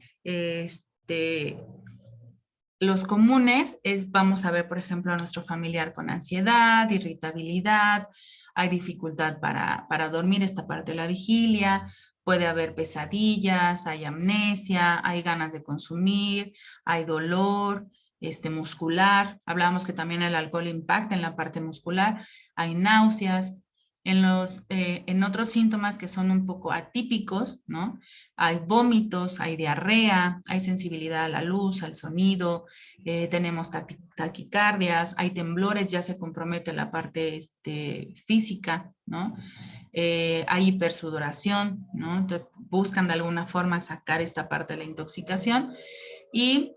Los comunes vamos a ver, por ejemplo, a nuestro familiar con ansiedad, irritabilidad, hay dificultad para dormir, esta parte de la vigilia, puede haber pesadillas, hay amnesia, hay ganas de consumir, hay dolor muscular. Hablábamos que también el alcohol impacta en la parte muscular, hay náuseas. En otros síntomas que son un poco atípicos, ¿no? Hay vómitos, hay diarrea, hay sensibilidad a la luz, al sonido, tenemos taquicardias, hay temblores, ya se compromete la parte física, ¿no? Hay hipersudoración, ¿no? Entonces, buscan de alguna forma sacar esta parte de la intoxicación y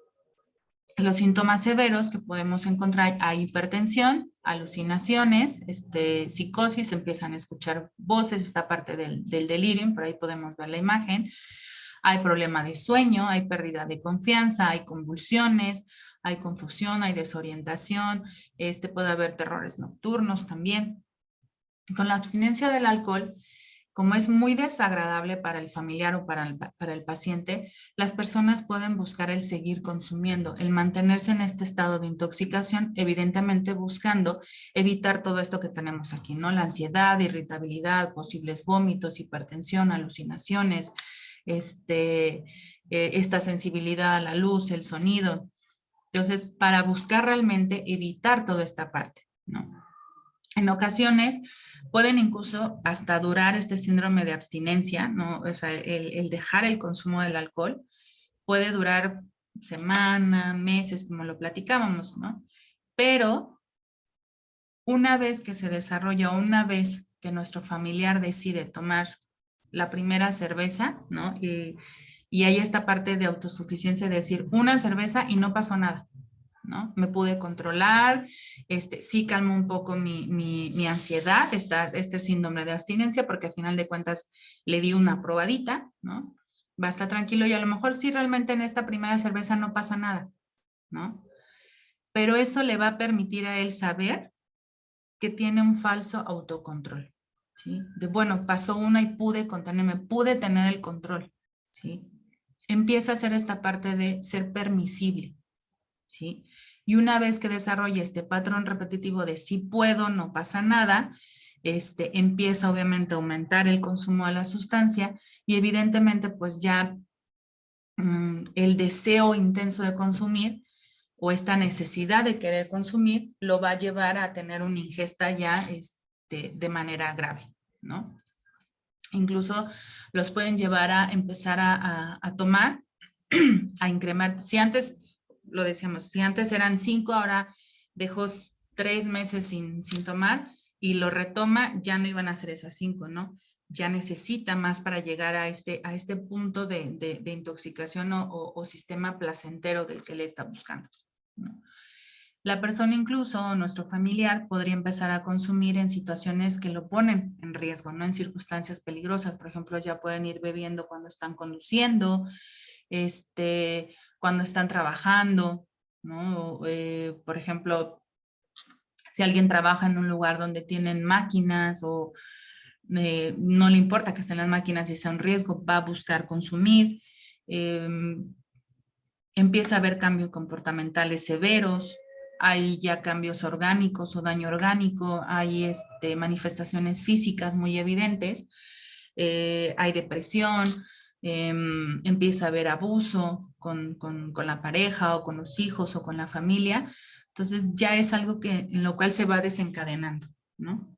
los síntomas severos que podemos encontrar, hay hipertensión, alucinaciones, psicosis, empiezan a escuchar voces, esta parte del delirium, por ahí podemos ver la imagen. Hay problema de sueño, hay pérdida de confianza, hay convulsiones, hay confusión, hay desorientación, puede haber terrores nocturnos también. Con la abstinencia del alcohol, como es muy desagradable para el familiar o para el paciente, las personas pueden buscar el seguir consumiendo, el mantenerse en este estado de intoxicación, evidentemente buscando evitar todo esto que tenemos aquí, ¿no? La ansiedad, irritabilidad, posibles vómitos, hipertensión, alucinaciones, esta sensibilidad a la luz, el sonido. Entonces, para buscar realmente evitar toda esta parte, ¿no? En ocasiones pueden incluso hasta durar este síndrome de abstinencia, ¿no? O sea, el dejar el consumo del alcohol puede durar semanas, meses, como lo platicábamos, ¿no? Pero una vez que se desarrolla, una vez que nuestro familiar decide tomar la primera cerveza, ¿no? Y hay esta parte de autosuficiencia, de decir, una cerveza y no pasó nada, ¿no? Me pude controlar, sí calmó un poco mi ansiedad, este síndrome de abstinencia, porque al final de cuentas le di una probadita, ¿no? Va a estar tranquilo y a lo mejor sí realmente en esta primera cerveza no pasa nada, ¿no? Pero eso le va a permitir a él saber que tiene un falso autocontrol, ¿sí? De bueno, pasó una y pude contenerme, pude tener el control, ¿sí? Empieza a hacer esta parte de ser permisible, ¿sí? Y una vez que desarrolle este patrón repetitivo de sí puedo, no pasa nada, empieza obviamente a aumentar el consumo de la sustancia y evidentemente pues ya el deseo intenso de consumir o esta necesidad de querer consumir lo va a llevar a tener una ingesta ya de manera grave, ¿no? Incluso los pueden llevar a empezar a tomar, a incrementar. Si antes, lo decíamos, si antes eran 5, ahora dejó 3 meses sin tomar y lo retoma, ya no iban a ser esas 5, ¿no? Ya necesita más para llegar a este punto de intoxicación o sistema placentero del que le está buscando, ¿no? La persona incluso, nuestro familiar, podría empezar a consumir en situaciones que lo ponen en riesgo, ¿no? En circunstancias peligrosas. Por ejemplo, ya pueden ir bebiendo cuando están conduciendo, cuando están trabajando, ¿no? Por ejemplo, si alguien trabaja en un lugar donde tienen máquinas o no le importa que estén las máquinas y sea un riesgo, va a buscar consumir. Empieza a haber cambios comportamentales severos, hay ya cambios orgánicos o daño orgánico, hay manifestaciones físicas muy evidentes, hay depresión, empieza a haber abuso con la pareja o con los hijos o con la familia. Entonces ya es algo en lo cual se va desencadenando, ¿no?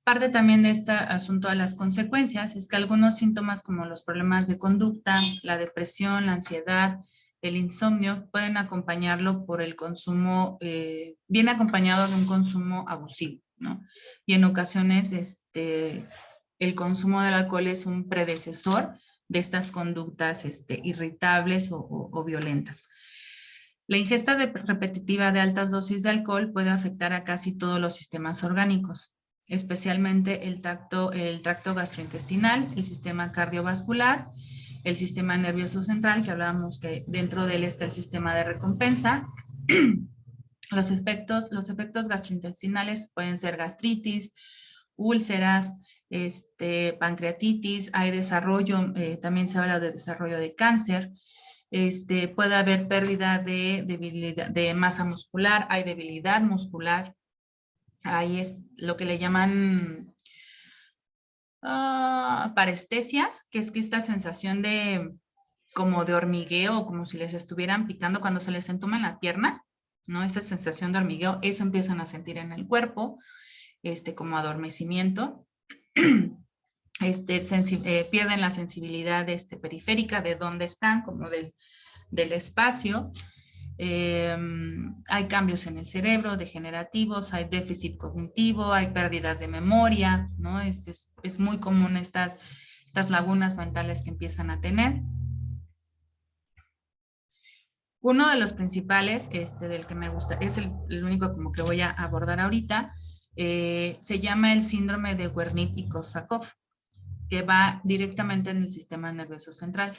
Parte también de este asunto de las consecuencias es que algunos síntomas como los problemas de conducta, la depresión, la ansiedad, el insomnio pueden acompañarlo por el consumo, viene acompañado de un consumo abusivo, ¿no? Y en ocasiones el consumo del alcohol es un predecesor de estas conductas irritables o violentas. La ingesta repetitiva de altas dosis de alcohol puede afectar a casi todos los sistemas orgánicos, especialmente el tracto gastrointestinal, el sistema cardiovascular, el sistema nervioso central, que hablábamos que dentro de él está el sistema de recompensa. Los efectos gastrointestinales pueden ser gastritis, úlceras, pancreatitis, hay desarrollo, también se habla de desarrollo de cáncer. Puede haber pérdida de masa muscular, hay debilidad muscular, hay lo que le llaman parestesias, que es que esta sensación como de hormigueo, como si les estuvieran picando cuando se les entuma en la pierna, ¿no? Esa sensación de hormigueo, eso empiezan a sentir en el cuerpo, como adormecimiento. Pierden la sensibilidad periférica de dónde están, como del espacio. Hay cambios en el cerebro degenerativos, hay déficit cognitivo, hay pérdidas de memoria, ¿no? Es muy común estas lagunas mentales que empiezan a tener. Uno de los principales, del que me gusta, es el único como que voy a abordar ahorita, se llama el síndrome de Wernicke y Korsakoff, que va directamente en el sistema nervioso central.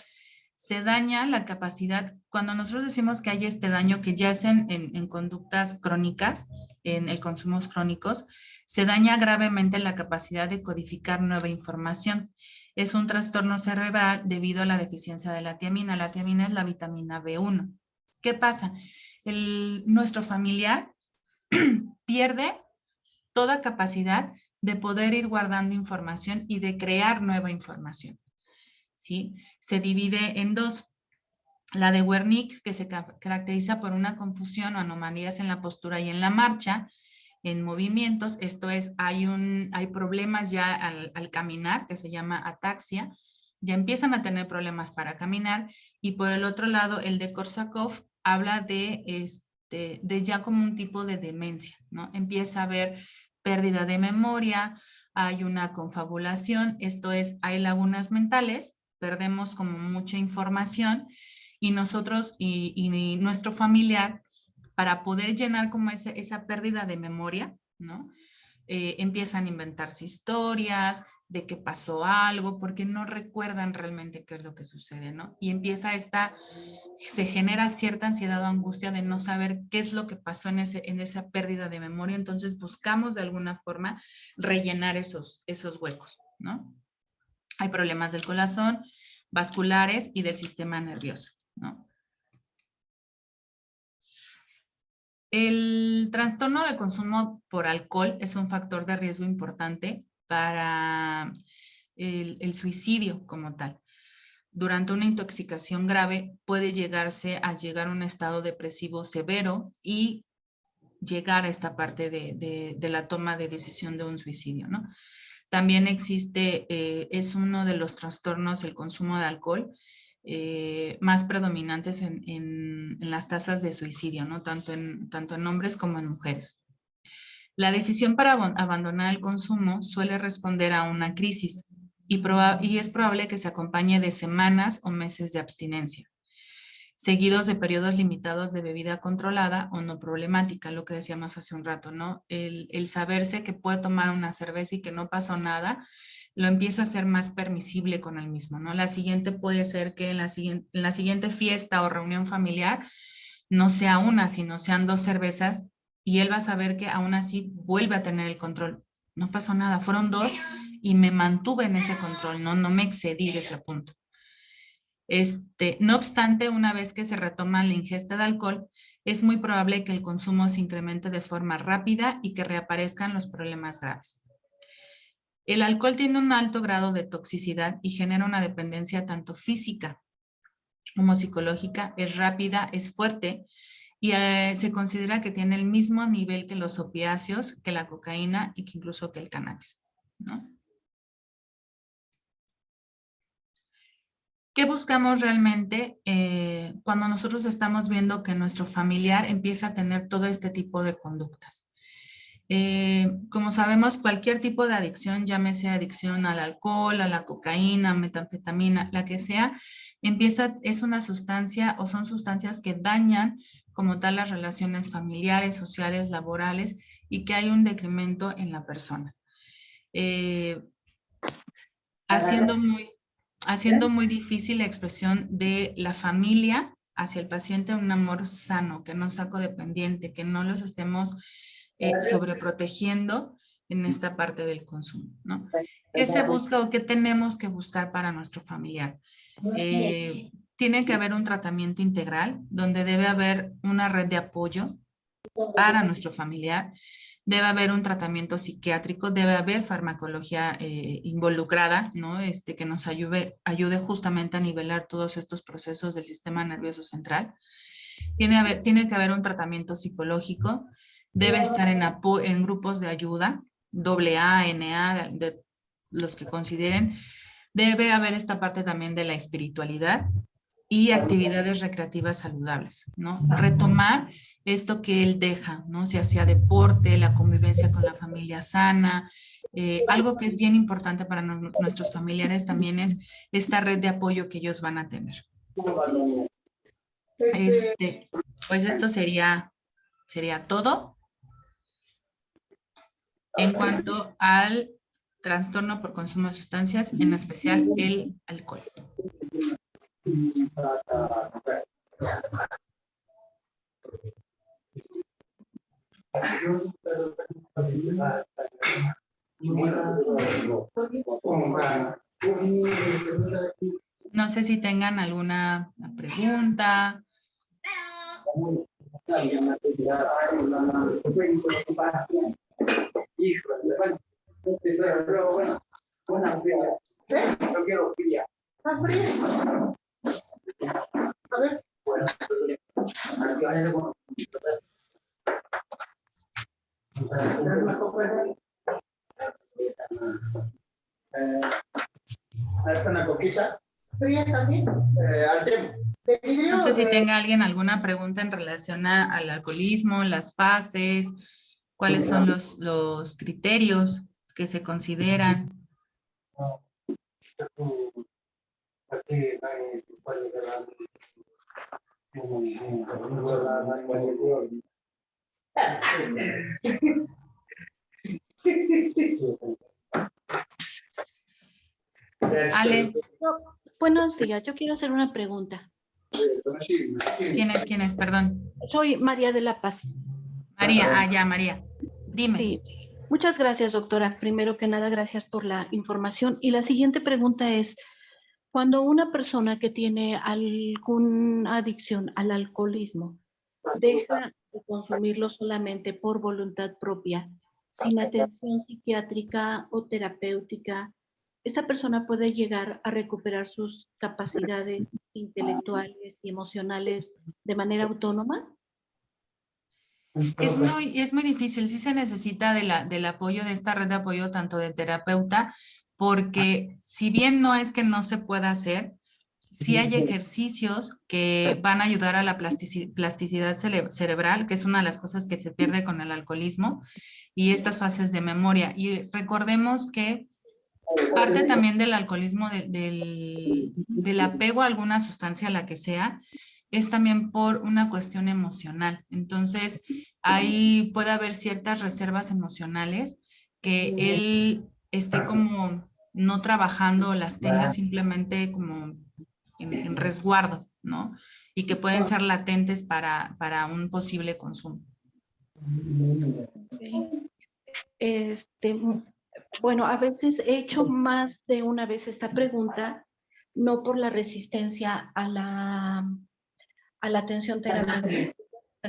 Se daña la capacidad, cuando nosotros decimos que hay este daño que ya es en conductas crónicas, en el consumos crónicos, se daña gravemente la capacidad de codificar nueva información. Es un trastorno cerebral debido a la deficiencia de la tiamina. La tiamina es la vitamina B1. ¿Qué pasa? Nuestro familiar pierde toda capacidad de poder ir guardando información y de crear nueva información, ¿sí? Se divide en dos. La de Wernicke, que se caracteriza por una confusión o anomalías en la postura y en la marcha, en movimientos. Esto es, hay problemas ya al caminar, que se llama ataxia. Ya empiezan a tener problemas para caminar. Y por el otro lado, el de Korsakoff habla de ya como un tipo de demencia, ¿no? Empieza a haber pérdida de memoria, hay una confabulación, esto es, hay lagunas mentales, perdemos como mucha información y nosotros y nuestro familiar, para poder llenar como esa pérdida de memoria, ¿no? Empiezan a inventarse historias de que pasó algo, porque no recuerdan realmente qué es lo que sucede, ¿no? Y empieza se genera cierta ansiedad o angustia de no saber qué es lo que pasó en esa pérdida de memoria, entonces buscamos de alguna forma rellenar esos huecos, ¿no? Hay problemas del corazón, vasculares y del sistema nervioso, ¿no? El trastorno de consumo por alcohol es un factor de riesgo importante para el suicidio como tal. Durante una intoxicación grave puede llegarse a llegar a un estado depresivo severo y llegar a esta parte de la toma de decisión de un suicidio, ¿no? También existe, es uno de los trastornos el consumo de alcohol más predominantes en las tasas de suicidio, ¿no? Tanto en hombres como en mujeres. La decisión para abandonar el consumo suele responder a una crisis y es probable que se acompañe de semanas o meses de abstinencia, seguidos de periodos limitados de bebida controlada o no problemática, lo que decíamos hace un rato, ¿no? El saberse que puede tomar una cerveza y que no pasó nada, lo empieza a ser más permisible con el mismo, ¿no? La siguiente puede ser que en la siguiente fiesta o reunión familiar no sea una, sino sean 2 cervezas y él va a saber que aún así vuelve a tener el control. No pasó nada, fueron 2 y me mantuve en ese control, no me excedí de ese punto. No obstante, una vez que se retoma la ingesta de alcohol, es muy probable que el consumo se incremente de forma rápida y que reaparezcan los problemas graves. El alcohol tiene un alto grado de toxicidad y genera una dependencia tanto física como psicológica, es rápida, es fuerte y se considera que tiene el mismo nivel que los opiáceos, que la cocaína y que incluso que el cannabis, ¿no? ¿Qué buscamos realmente cuando nosotros estamos viendo que nuestro familiar empieza a tener todo este tipo de conductas? Como sabemos, cualquier tipo de adicción, llámese adicción al alcohol, a la cocaína, metanfetamina, la que sea, es una sustancia o son sustancias que dañan como tal las relaciones familiares, sociales, laborales y que hay un decremento en la persona. Haciendo muy difícil la expresión de la familia hacia el paciente, un amor sano, que no sea codependiente, que no los estemos sobreprotegiendo en esta parte del consumo, ¿no? ¿Qué se busca o qué tenemos que buscar para nuestro familiar? Tiene que haber un tratamiento integral donde debe haber una red de apoyo para nuestro familiar, debe haber un tratamiento psiquiátrico, debe haber farmacología involucrada, ¿no? Que nos ayude justamente a nivelar todos estos procesos del sistema nervioso central. Tiene que haber un tratamiento psicológico, debe estar en grupos de ayuda, AA, NA, de los que consideren. Debe haber esta parte también de la espiritualidad y actividades recreativas saludables, ¿no? Retomar esto que él deja, ¿no? Ya sea deporte, la convivencia con la familia sana. Algo que es bien importante para nuestros familiares también es esta red de apoyo que ellos van a tener. Pues esto sería todo en cuanto al trastorno por consumo de sustancias, en especial el alcohol. No sé si tengan alguna pregunta. Una coquita fría también. No sé si tenga alguien alguna pregunta en relación al alcoholismo, las fases, cuáles son los criterios que se consideran. Ale. Buenos días, yo quiero hacer una pregunta. ¿Quién es? Perdón. Soy María de la Paz. María, María. Dime. Sí. Muchas gracias, doctora. Primero que nada, gracias por la información. Y la siguiente pregunta es, cuando una persona que tiene alguna adicción al alcoholismo deja de consumirlo solamente por voluntad propia, sin atención psiquiátrica o terapéutica, esta persona puede llegar a recuperar sus capacidades intelectuales y emocionales de manera autónoma. Es muy difícil, sí se necesita del apoyo de esta red de apoyo, tanto de terapeuta, porque si bien no es que no se pueda hacer, sí hay ejercicios que van a ayudar a la plasticidad cerebral, que es una de las cosas que se pierde con el alcoholismo, y estas fases de memoria. Y recordemos que parte también del alcoholismo, del apego a alguna sustancia, a la que sea, es también por una cuestión emocional. Entonces, ahí puede haber ciertas reservas emocionales que él esté como no trabajando o las tenga simplemente como en resguardo, ¿no? Y que pueden ser latentes para un posible consumo. Bueno, a veces he hecho más de una vez esta pregunta, no por la resistencia a la atención terapéutica,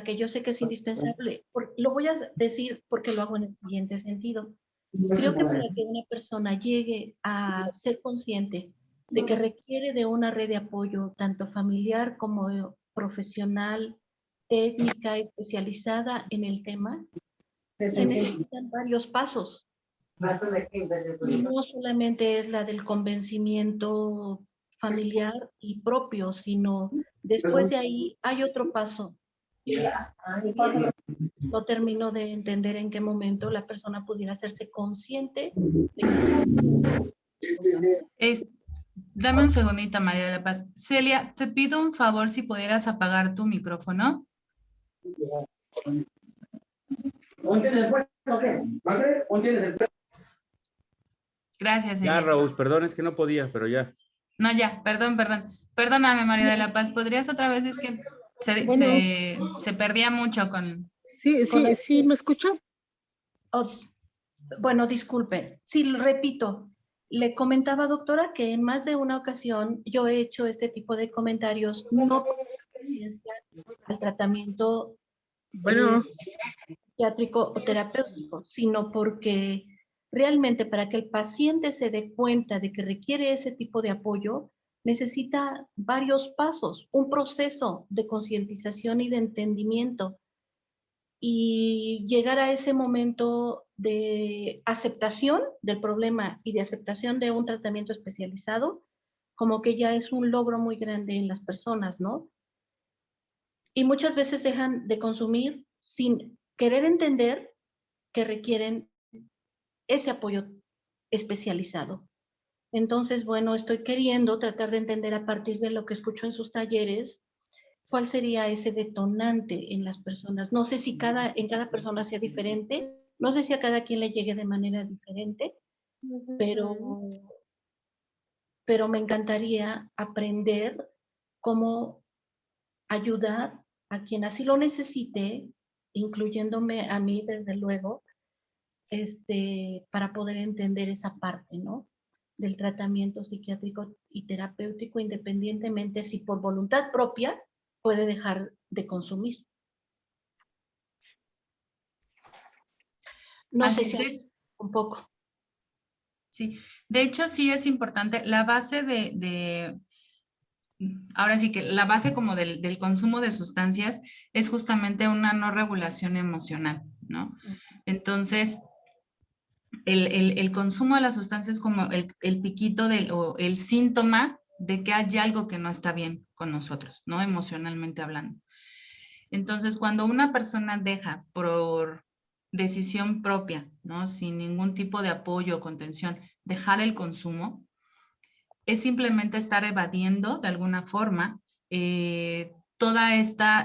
que yo sé que es indispensable. Lo voy a decir porque lo hago en el siguiente sentido. Creo que para que una persona llegue a ser consciente de que requiere de una red de apoyo, tanto familiar como profesional, técnica, especializada en el tema, se necesitan varios pasos. Y no solamente es la del convencimiento familiar y propio, sino después de ahí hay otro paso. No termino de entender en qué momento la persona pudiera hacerse consciente. Dame un segundito, María de la Paz. Celia, te pido un favor si pudieras apagar tu micrófono. Gracias, Celia. Ya, Raúl, perdón, es que no podía, pero ya. No, ya, perdón. Perdóname, María de la Paz. ¿Podrías otra vez? Es que se perdía mucho con... Sí, ¿me escucha? Bueno, disculpe. Sí, lo repito. Le comentaba, doctora, que en más de una ocasión yo he hecho este tipo de comentarios, no por experiencia al tratamiento psiquiátrico o terapéutico, sino porque realmente para que el paciente se dé cuenta de que requiere ese tipo de apoyo, necesita varios pasos, un proceso de concientización y de entendimiento, y llegar a ese momento de aceptación del problema y de aceptación de un tratamiento especializado, como que ya es un logro muy grande en las personas, ¿no? Y muchas veces dejan de consumir sin querer entender que requieren ese apoyo especializado. Entonces, bueno, estoy queriendo tratar de entender a partir de lo que escucho en sus talleres, cuál sería ese detonante en las personas. No sé si en cada persona sea diferente, no sé si a cada quien le llegue de manera diferente, pero me encantaría aprender cómo ayudar a quien así lo necesite, incluyéndome a mí, desde luego, para poder entender esa parte, ¿no? Del tratamiento psiquiátrico y terapéutico, independientemente si por voluntad propia puede dejar de consumir. No sé si un poco. Sí, de hecho sí es importante. La base ahora sí que la base como del consumo de sustancias es justamente una no regulación emocional, ¿no? Entonces, el consumo de las sustancias es como el piquito o el síntoma de que hay algo que no está bien con nosotros, ¿no? Emocionalmente hablando. Entonces, cuando una persona deja por decisión propia, ¿no? Sin ningún tipo de apoyo o contención, dejar el consumo, es simplemente estar evadiendo de alguna forma toda esta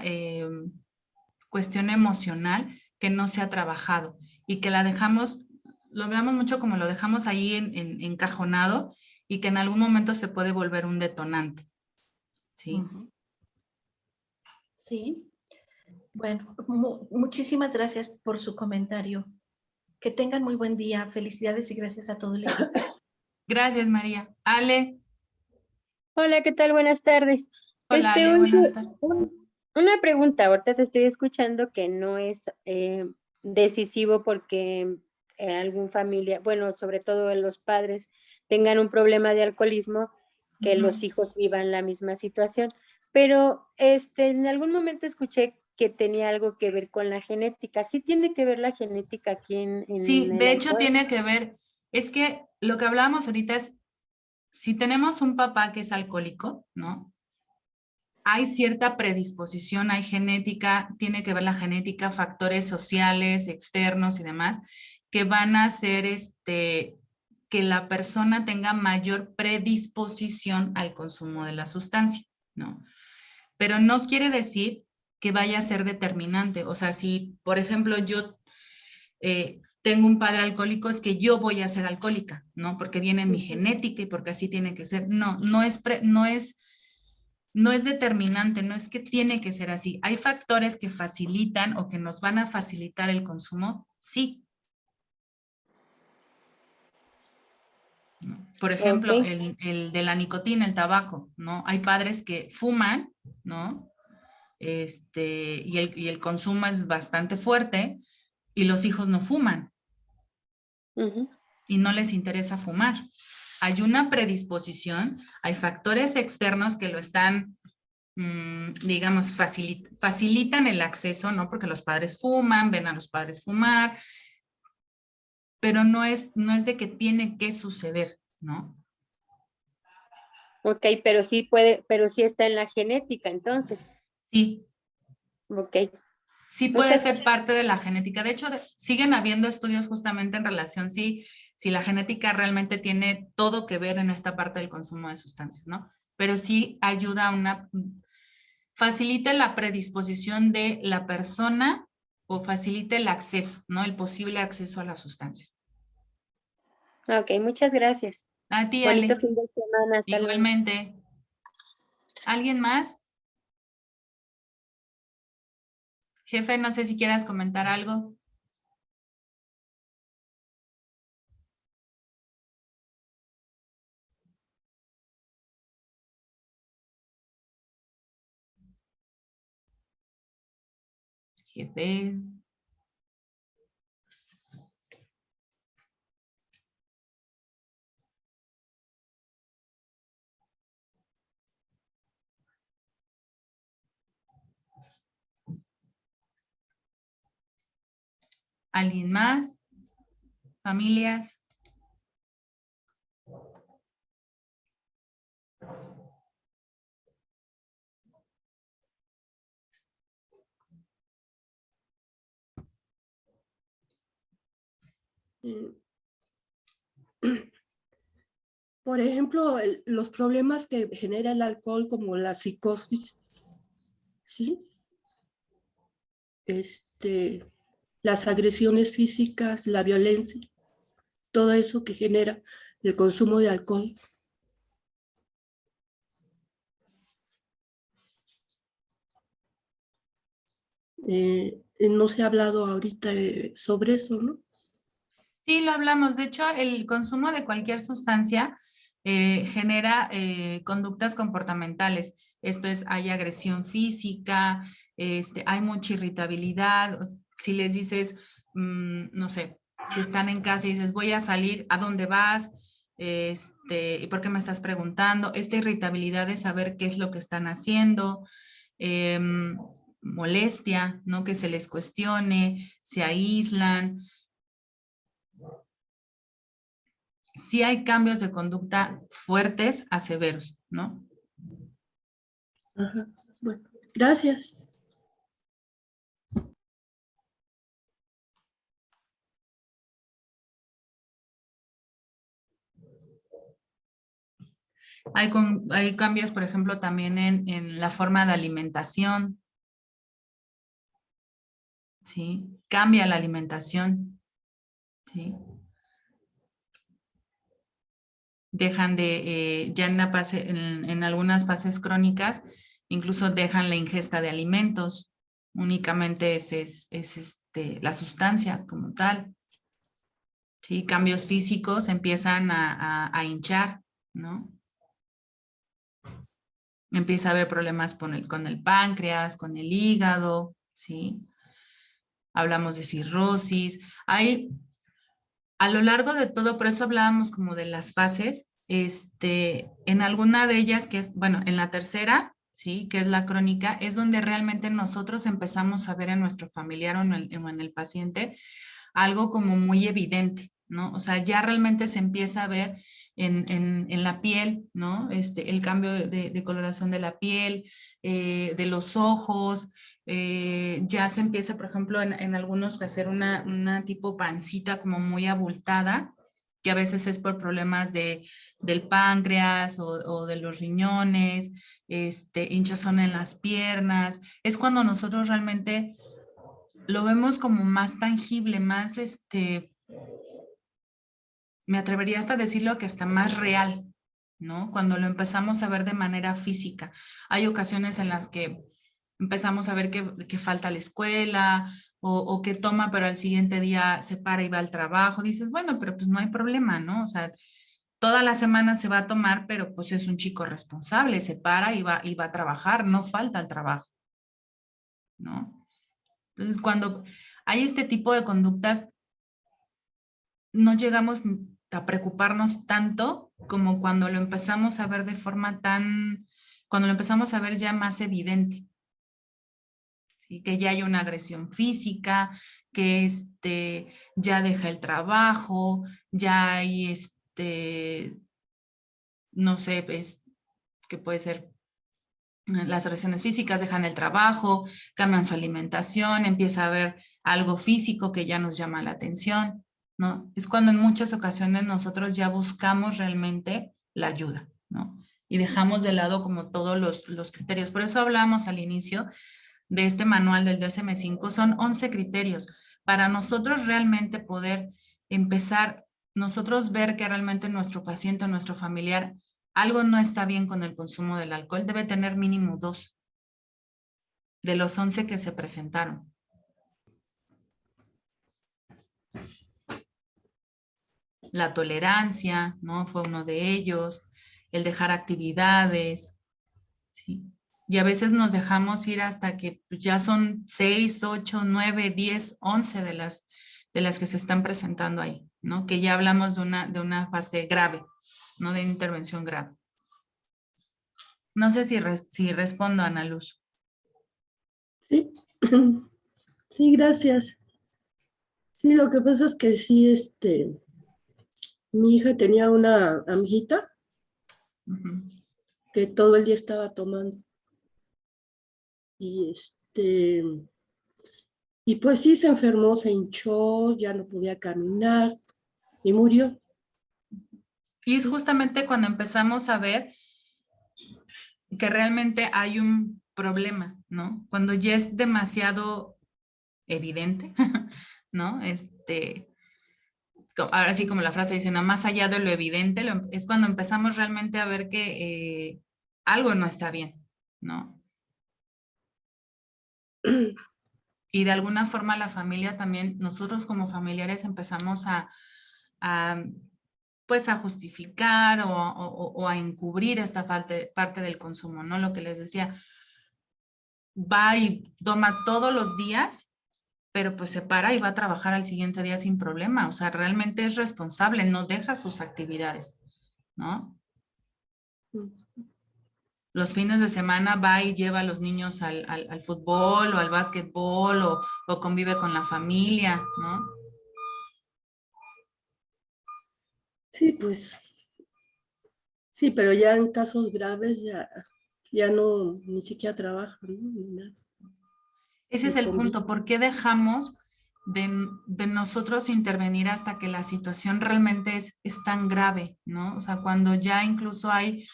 cuestión emocional que no se ha trabajado y que la dejamos, lo veamos mucho como lo dejamos ahí encajonado y que en algún momento se puede volver un detonante. ¿Sí? Sí. Bueno, muchísimas gracias por su comentario. Que tengan muy buen día. Felicidades y gracias a todo el equipo. Gracias, María. Ale. Hola, ¿qué tal? Buenas tardes. Hola, Ale, buenas tardes. Una pregunta, ahorita te estoy escuchando que no es decisivo porque algún familia, bueno, sobre todo los padres tengan un problema de alcoholismo, que los hijos vivan la misma situación. Pero en algún momento escuché que tenía algo que ver con la genética. ¿Sí tiene que ver la genética aquí en Sí, el de hecho alcohol? tiene que ver, es que lo que hablábamos ahorita es, si tenemos un papá que es alcohólico, ¿no? Hay cierta predisposición, hay genética, tiene que ver la genética, factores sociales, externos y demás, que van a hacer que la persona tenga mayor predisposición al consumo de la sustancia, ¿no? Pero no quiere decir que vaya a ser determinante. O sea, si, por ejemplo, yo tengo un padre alcohólico, es que yo voy a ser alcohólica, ¿no? Porque viene en mi genética y porque así tiene que ser. No, no es determinante, no es que tiene que ser así. Hay factores que facilitan o que nos van a facilitar el consumo, sí. Por ejemplo, Ok. el de la nicotina, el tabaco, ¿no? Hay padres que fuman, ¿no? Y el consumo es bastante fuerte y los hijos no fuman y no les interesa fumar. Hay una predisposición, hay factores externos que lo están, digamos, facilitan el acceso, ¿no? Porque los padres fuman, ven a los padres fumar, pero no es de que tiene que suceder, ¿no? Ok, pero sí puede, pero sí está en la genética, entonces. Sí. Ok. Sí puede Muchas ser parte de la genética. De hecho, siguen habiendo estudios justamente en relación si la genética realmente tiene todo que ver en esta parte del consumo de sustancias, ¿no? Pero sí ayuda facilita la predisposición de la persona o facilita el acceso, ¿no? El posible acceso a las sustancias. Ok, muchas gracias. A ti, Bonito Ale. fin de semana. Hasta luego. Igualmente. ¿Alguien más? Jefe, no sé si quieras comentar algo. Jefe. ¿Alguien más? ¿Familias? Por ejemplo, los problemas que genera el alcohol, como la psicosis, ¿sí? Las agresiones físicas, la violencia, todo eso que genera el consumo de alcohol. No se ha hablado ahorita sobre eso, ¿no? Sí, lo hablamos. De hecho, el consumo de cualquier sustancia genera conductas comportamentales. Esto es, hay agresión física, hay mucha irritabilidad. Si les dices, no sé, si están en casa y dices, voy a salir, ¿a dónde vas? ¿Y por qué me estás preguntando? Esta irritabilidad de saber qué es lo que están haciendo. Molestia, ¿no? Que se les cuestione, se aíslan. Sí hay cambios de conducta fuertes a severos, ¿no? Ajá. Bueno, gracias. Hay cambios, por ejemplo, también en la forma de alimentación, ¿sí? Cambia la alimentación, ¿sí? Dejan ya en algunas fases crónicas, incluso dejan la ingesta de alimentos, únicamente es la sustancia como tal, ¿sí? Cambios físicos empiezan a hinchar, ¿no? Empieza a haber problemas con el páncreas, con el hígado, ¿sí? Hablamos de cirrosis. Hay, a lo largo de todo, por eso hablábamos como de las fases, en alguna de ellas, que es, bueno, en la tercera, ¿sí? Que es la crónica, es donde realmente nosotros empezamos a ver en nuestro familiar o en el paciente algo como muy evidente, ¿no? O sea, ya realmente se empieza a ver en la piel, ¿no? El cambio de coloración de la piel, de los ojos, ya se empieza, por ejemplo, en algunos a hacer una tipo pancita como muy abultada, que a veces es por problemas del páncreas o de los riñones, hinchazón en las piernas. Es cuando nosotros realmente lo vemos como más tangible, más, me atrevería hasta a decirlo que hasta más real, ¿no? Cuando lo empezamos a ver de manera física. Hay ocasiones en las que empezamos a ver que falta a la escuela o que toma, pero al siguiente día se para y va al trabajo. Dices, bueno, pero pues no hay problema, ¿no? O sea, toda la semana se va a tomar, pero pues es un chico responsable, se para y va a trabajar, no falta al trabajo, ¿no? Entonces, cuando hay este tipo de conductas, no llegamos a preocuparnos tanto como cuando lo empezamos a ver de forma cuando lo empezamos a ver ya más evidente. ¿Sí? Que ya hay una agresión física, que ya deja el trabajo, ya hay no sé, que puede ser las agresiones físicas, dejan el trabajo, cambian su alimentación, empieza a haber algo físico que ya nos llama la atención, ¿no? Es cuando en muchas ocasiones nosotros ya buscamos realmente la ayuda, ¿no? Y dejamos de lado como todos los criterios. Por eso hablamos al inicio de este manual del DSM-5, son 11 criterios para nosotros realmente poder empezar, nosotros ver que realmente nuestro paciente, nuestro familiar, algo no está bien con el consumo del alcohol, debe tener mínimo 2 de los 11 que se presentaron. La tolerancia, ¿no? Fue uno de ellos, el dejar actividades, ¿sí? Y a veces nos dejamos ir hasta que ya son 6, 8, 9, 10, 11 de las que se están presentando ahí, ¿no? Que ya hablamos de una fase grave, ¿no? De intervención grave. No sé si respondo, Ana Luz. Sí, sí, gracias. Sí, lo que pasa es que sí, mi hija tenía una amiguita que todo el día estaba tomando. Y pues sí, se enfermó, se hinchó, ya no podía caminar y murió. Y es justamente cuando empezamos a ver que realmente hay un problema, ¿no? Cuando ya es demasiado evidente, ¿no? Ahora sí como la frase dice, nada más allá de lo evidente, es cuando empezamos realmente a ver que algo no está bien, ¿no? Y de alguna forma la familia también, nosotros como familiares empezamos pues a justificar o a encubrir esta parte del consumo, ¿no? Lo que les decía, va y toma todos los días, pero pues se para y va a trabajar al siguiente día sin problema. O sea, realmente es responsable, no deja sus actividades, ¿no? Los fines de semana va y lleva a los niños al fútbol o al básquetbol o convive con la familia, ¿no? Sí, pues, sí, pero ya en casos graves ya no, ni siquiera trabaja, ¿no? Ni nada. Ese es el punto. ¿Por qué dejamos de nosotros intervenir hasta que la situación realmente es tan grave, ¿no? O sea, cuando ya incluso hay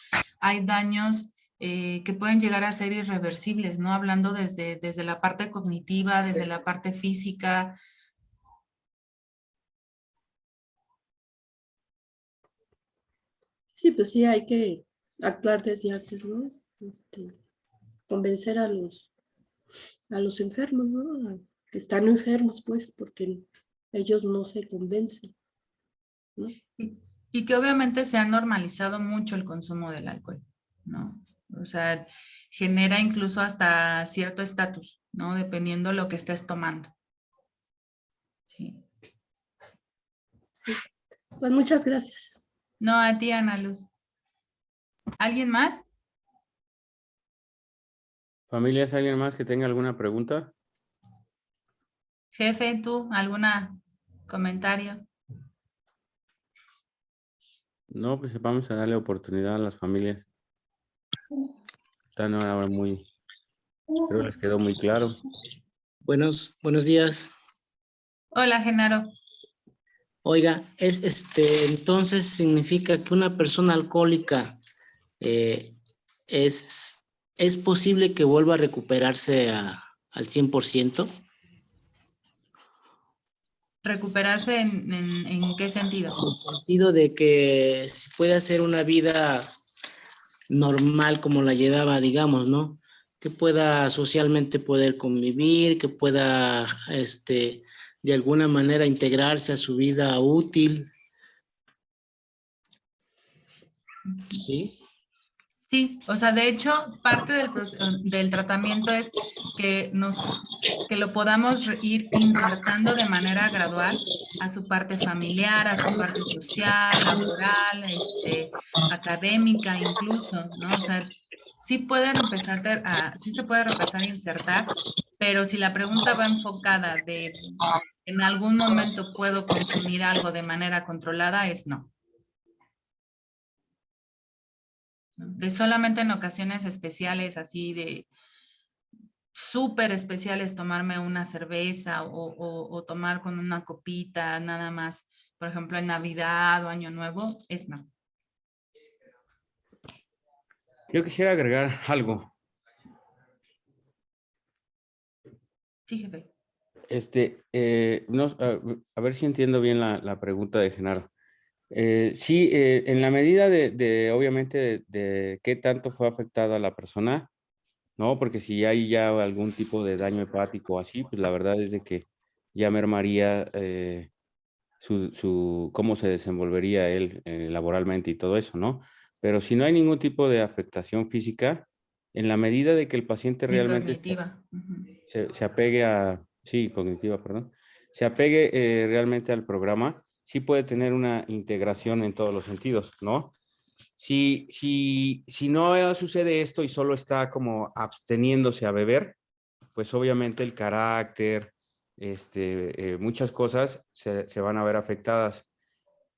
daños que pueden llegar a ser irreversibles, ¿no? Hablando desde la parte cognitiva, desde la parte física. Sí, pues sí, hay que actuar desde antes, ¿no? Convencer a los enfermos, ¿no? Que están enfermos, pues, porque ellos no se convencen, ¿no? Y que obviamente se ha normalizado mucho el consumo del alcohol, ¿no? O sea, genera incluso hasta cierto estatus, ¿no? Dependiendo lo que estés tomando. Sí. Sí. Pues muchas gracias. No, a ti, Ana Luz. ¿Alguien más? Familias, ¿alguien más que tenga alguna pregunta? Jefe, ¿tú? ¿Alguna comentario? No, pues vamos a darle oportunidad a las familias. Están ahora muy, creo que les quedó muy claro. Buenos días. Hola, Genaro. Oiga, entonces significa que una persona alcohólica es posible que vuelva a recuperarse al 100%. ¿Recuperarse en qué sentido? En el sentido de que si puede hacer una vida normal como la llevaba, digamos, ¿no? Que pueda socialmente poder convivir, que pueda, de alguna manera integrarse a su vida útil. ¿Sí? Sí, o sea, de hecho, parte del tratamiento es que lo podamos ir insertando de manera gradual a su parte familiar, a su parte social, laboral, académica incluso, ¿no? O sea, sí sí se puede empezar a insertar, pero si la pregunta va enfocada de en algún momento puedo consumir algo de manera controlada, es no. De solamente en ocasiones especiales, así de súper especiales, tomarme una cerveza o tomar con una copita, nada más, por ejemplo, en Navidad o Año Nuevo, es no. Yo quisiera agregar algo. Sí, jefe. A ver si entiendo bien la pregunta de Genaro. Sí, en la medida obviamente, de qué tanto fue afectada la persona, ¿no? Porque si hay ya algún tipo de daño hepático o así, pues la verdad es de que ya mermaría cómo se desenvolvería él laboralmente y todo eso, ¿no? Pero si no hay ningún tipo de afectación física, en la medida de que el paciente Ni realmente cognitiva. Ujú. se apegue sí, cognitiva, perdón, se apegue realmente al programa, sí puede tener una integración en todos los sentidos, ¿no? Si no sucede esto y solo está como absteniéndose a beber, pues obviamente el carácter, muchas cosas se van a ver afectadas,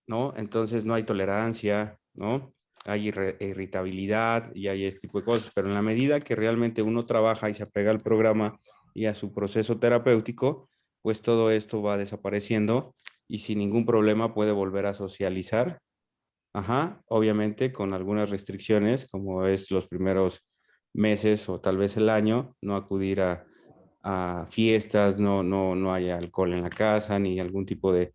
¿no? Entonces no hay tolerancia, ¿no? Hay irritabilidad y hay este tipo de cosas, pero en la medida que realmente uno trabaja y se apega al programa y a su proceso terapéutico, pues todo esto va desapareciendo y sin ningún problema puede volver a socializar. Ajá, obviamente con algunas restricciones, como es los primeros meses o tal vez el año, no acudir a fiestas, no haya alcohol en la casa, ni algún tipo de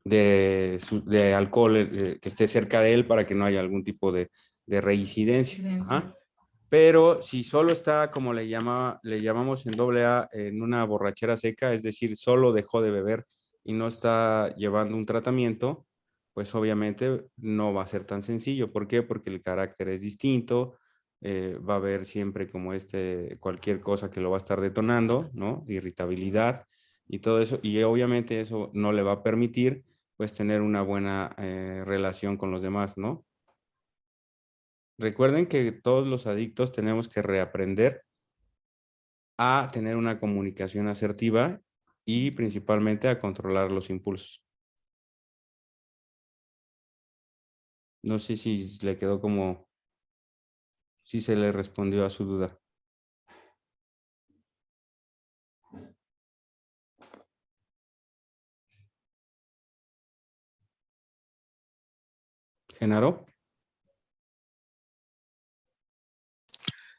de alcohol que esté cerca de él para que no haya algún tipo de reincidencia. Ajá. Pero si solo está, como le llamamos en AA, en una borrachera seca, es decir, solo dejó de beber y no está llevando un tratamiento, pues obviamente no va a ser tan sencillo. ¿Por qué? Porque el carácter es distinto, va a haber siempre como cualquier cosa que lo va a estar detonando, ¿no? Irritabilidad y todo eso, y obviamente eso no le va a permitir, pues, tener una buena relación con los demás, ¿no? Recuerden que todos los adictos tenemos que reaprender a tener una comunicación asertiva y principalmente a controlar los impulsos. No sé si le quedó si se le respondió a su duda. ¿Genaro?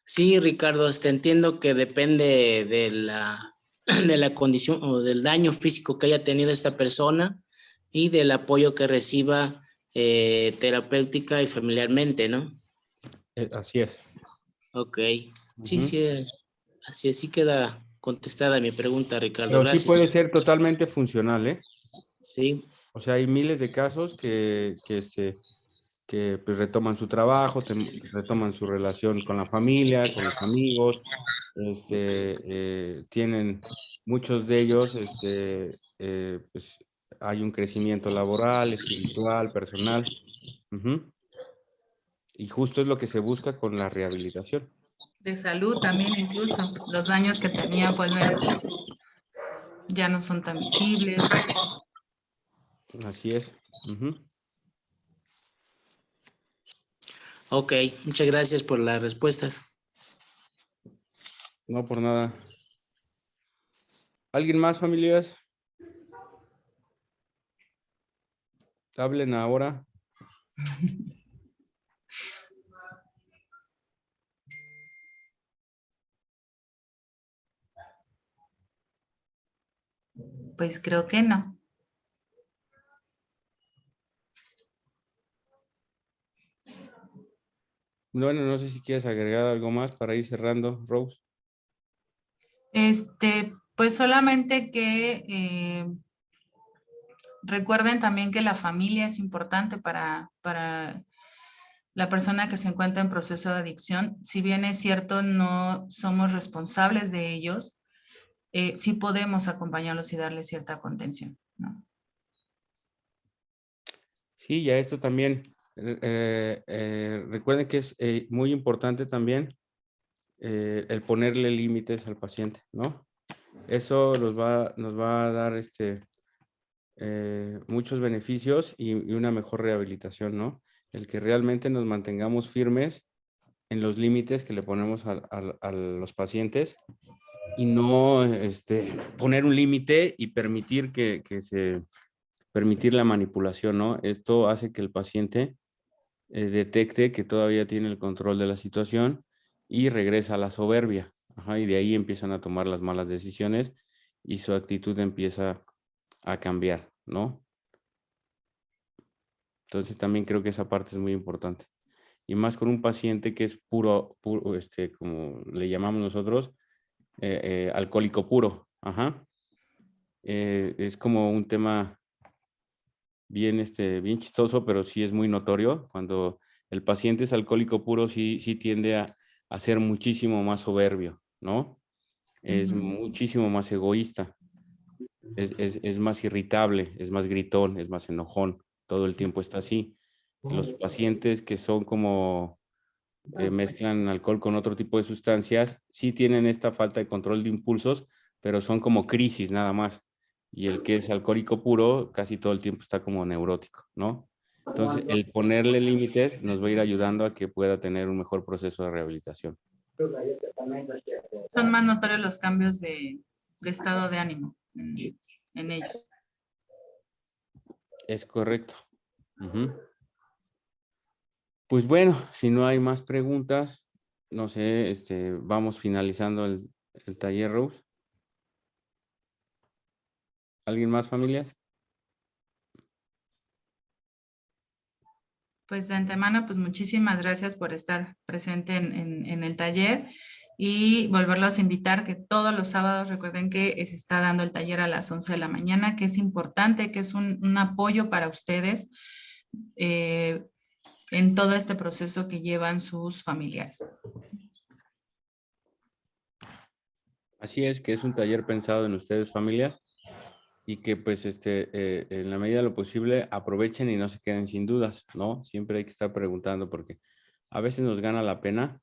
Sí, Ricardo, entiendo que depende de de la condición o del daño físico que haya tenido esta persona y del apoyo que reciba terapéutica y familiarmente, ¿no? Así es. Ok. Sí, sí, así queda contestada mi pregunta, Ricardo. Pero sí Gracias. puede ser totalmente funcional, ¿eh? Sí. O sea, hay miles de casos que pues retoman su trabajo, retoman su relación con la familia, con los amigos, tienen muchos de ellos, pues hay un crecimiento laboral, espiritual, personal. Ujú. Y justo es lo que se busca con la rehabilitación. De salud también incluso. Los daños que tenía pues ya no son tan visibles. Así es. Ujú. Ok, muchas gracias por las respuestas. No por nada. ¿Alguien más, familias? Hablen ahora. Pues creo que no. Bueno, no sé si quieres agregar algo más para ir cerrando, Rose. Pues solamente que recuerden también que la familia es importante para la persona que se encuentra en proceso de adicción. Si bien es cierto, no somos responsables de ellos, sí podemos acompañarlos y darles cierta contención, ¿no? Sí, ya esto también, recuerden que es muy importante también el ponerle límites al paciente, ¿no? Eso nos va a dar muchos beneficios y una mejor rehabilitación, ¿no? El que realmente nos mantengamos firmes en los límites que le ponemos a los pacientes y no poner un límite y permitir permitir la manipulación, ¿no? Esto hace que el paciente detecte que todavía tiene el control de la situación y regresa a la soberbia. Ajá, y de ahí empiezan a tomar las malas decisiones y su actitud empieza a cambiar, ¿no? Entonces también creo que esa parte es muy importante. Y más con un paciente que es puro como le llamamos nosotros, alcohólico puro. Ajá. Es como un tema bien, bien chistoso, pero sí es muy notorio. Cuando el paciente es alcohólico puro, sí tiende a ser muchísimo más soberbio, ¿no? Es muchísimo más egoísta, es más irritable, es más gritón, es más enojón, todo el tiempo está así. Los pacientes que son como mezclan alcohol con otro tipo de sustancias, sí tienen esta falta de control de impulsos, pero son como crisis nada más. Y el que es alcohólico puro, casi todo el tiempo está como neurótico, ¿no? Entonces, el ponerle límites nos va a ir ayudando a que pueda tener un mejor proceso de rehabilitación. Son más notorios los cambios de estado de ánimo en ellos. Es correcto. Uh-huh. Pues bueno, si no hay más preguntas, no sé, vamos finalizando el taller, Rose. ¿Alguien más, familias? Pues de antemano, pues muchísimas gracias por estar presente en el taller y volverlos a invitar que todos los sábados recuerden que se está dando el taller a las 11 de la mañana, que es importante, que es un apoyo para ustedes en todo este proceso que llevan sus familiares. Así es, que es un taller pensado en ustedes, familias, y que pues en la medida de lo posible aprovechen y no se queden sin dudas, ¿no? Siempre hay que estar preguntando porque a veces nos gana la pena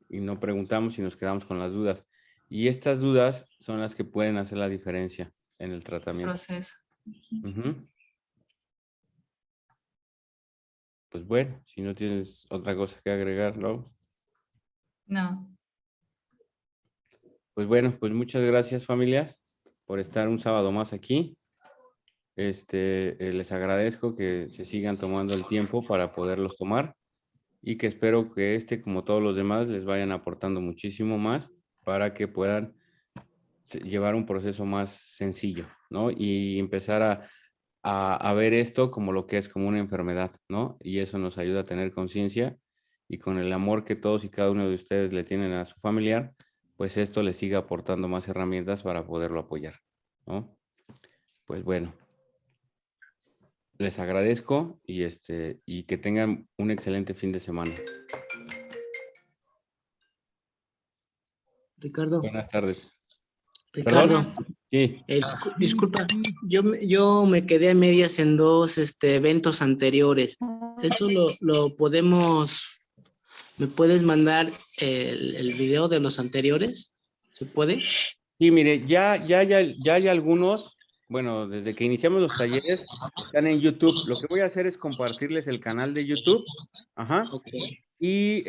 y no preguntamos y nos quedamos con las dudas. Y estas dudas son las que pueden hacer la diferencia en el tratamiento. Proceso. Uh-huh. Pues bueno, si no tienes otra cosa que agregar, ¿no? No. Pues bueno, pues muchas gracias, familias, por estar un sábado más aquí. Les agradezco que se sigan tomando el tiempo para poderlos tomar y que espero que como todos los demás, les vayan aportando muchísimo más para que puedan llevar un proceso más sencillo, ¿no? Y empezar a ver esto como lo que es, como una enfermedad, ¿no? Y eso nos ayuda a tener conciencia y con el amor que todos y cada uno de ustedes le tienen a su familiar, pues esto les siga aportando más herramientas para poderlo apoyar, ¿no? Pues bueno. les agradezco y que tengan un excelente fin de semana. Ricardo, Buenas tardes. Ricardo, Sí. disculpa, yo me quedé a medias en dos eventos anteriores. ¿Eso lo podemos, me puedes mandar el video de los anteriores? ¿Se puede? Sí, mire, ya hay algunos, bueno, desde que iniciamos los talleres, están en YouTube. Lo que voy a hacer es compartirles el canal de YouTube. Ajá. Ok. Y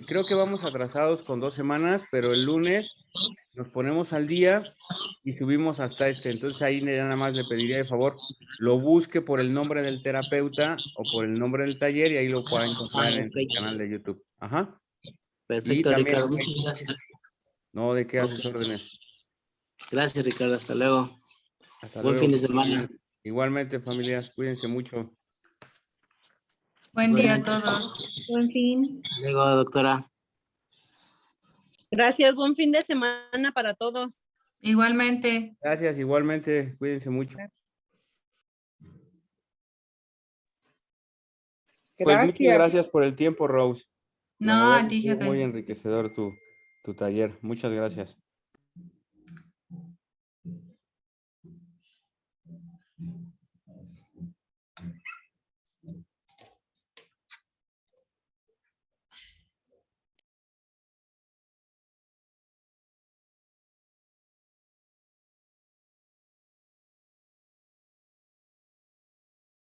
creo que vamos atrasados con 2 semanas, pero el lunes nos ponemos al día y subimos hasta Entonces ahí nada más le pediría de favor, lo busque por el nombre del terapeuta o por el nombre del taller y ahí lo pueda encontrar en el Ok. canal de YouTube. Ajá. Y Perfecto, también, Ricardo, muchas gracias. no, de qué a Ok. sus órdenes. Gracias, Ricardo, hasta luego. Hasta Buen luego. fin de semana. Igualmente, familias, cuídense mucho. Buen día a Igualmente. todos. Buen fin. Hasta luego, doctora. Gracias, buen fin de semana para todos. Igualmente. Gracias, igualmente, cuídense mucho. Pues muchas gracias por el tiempo, Rose. La No, verdad a ti, estuvo muy jefe. enriquecedor tu taller. Muchas gracias.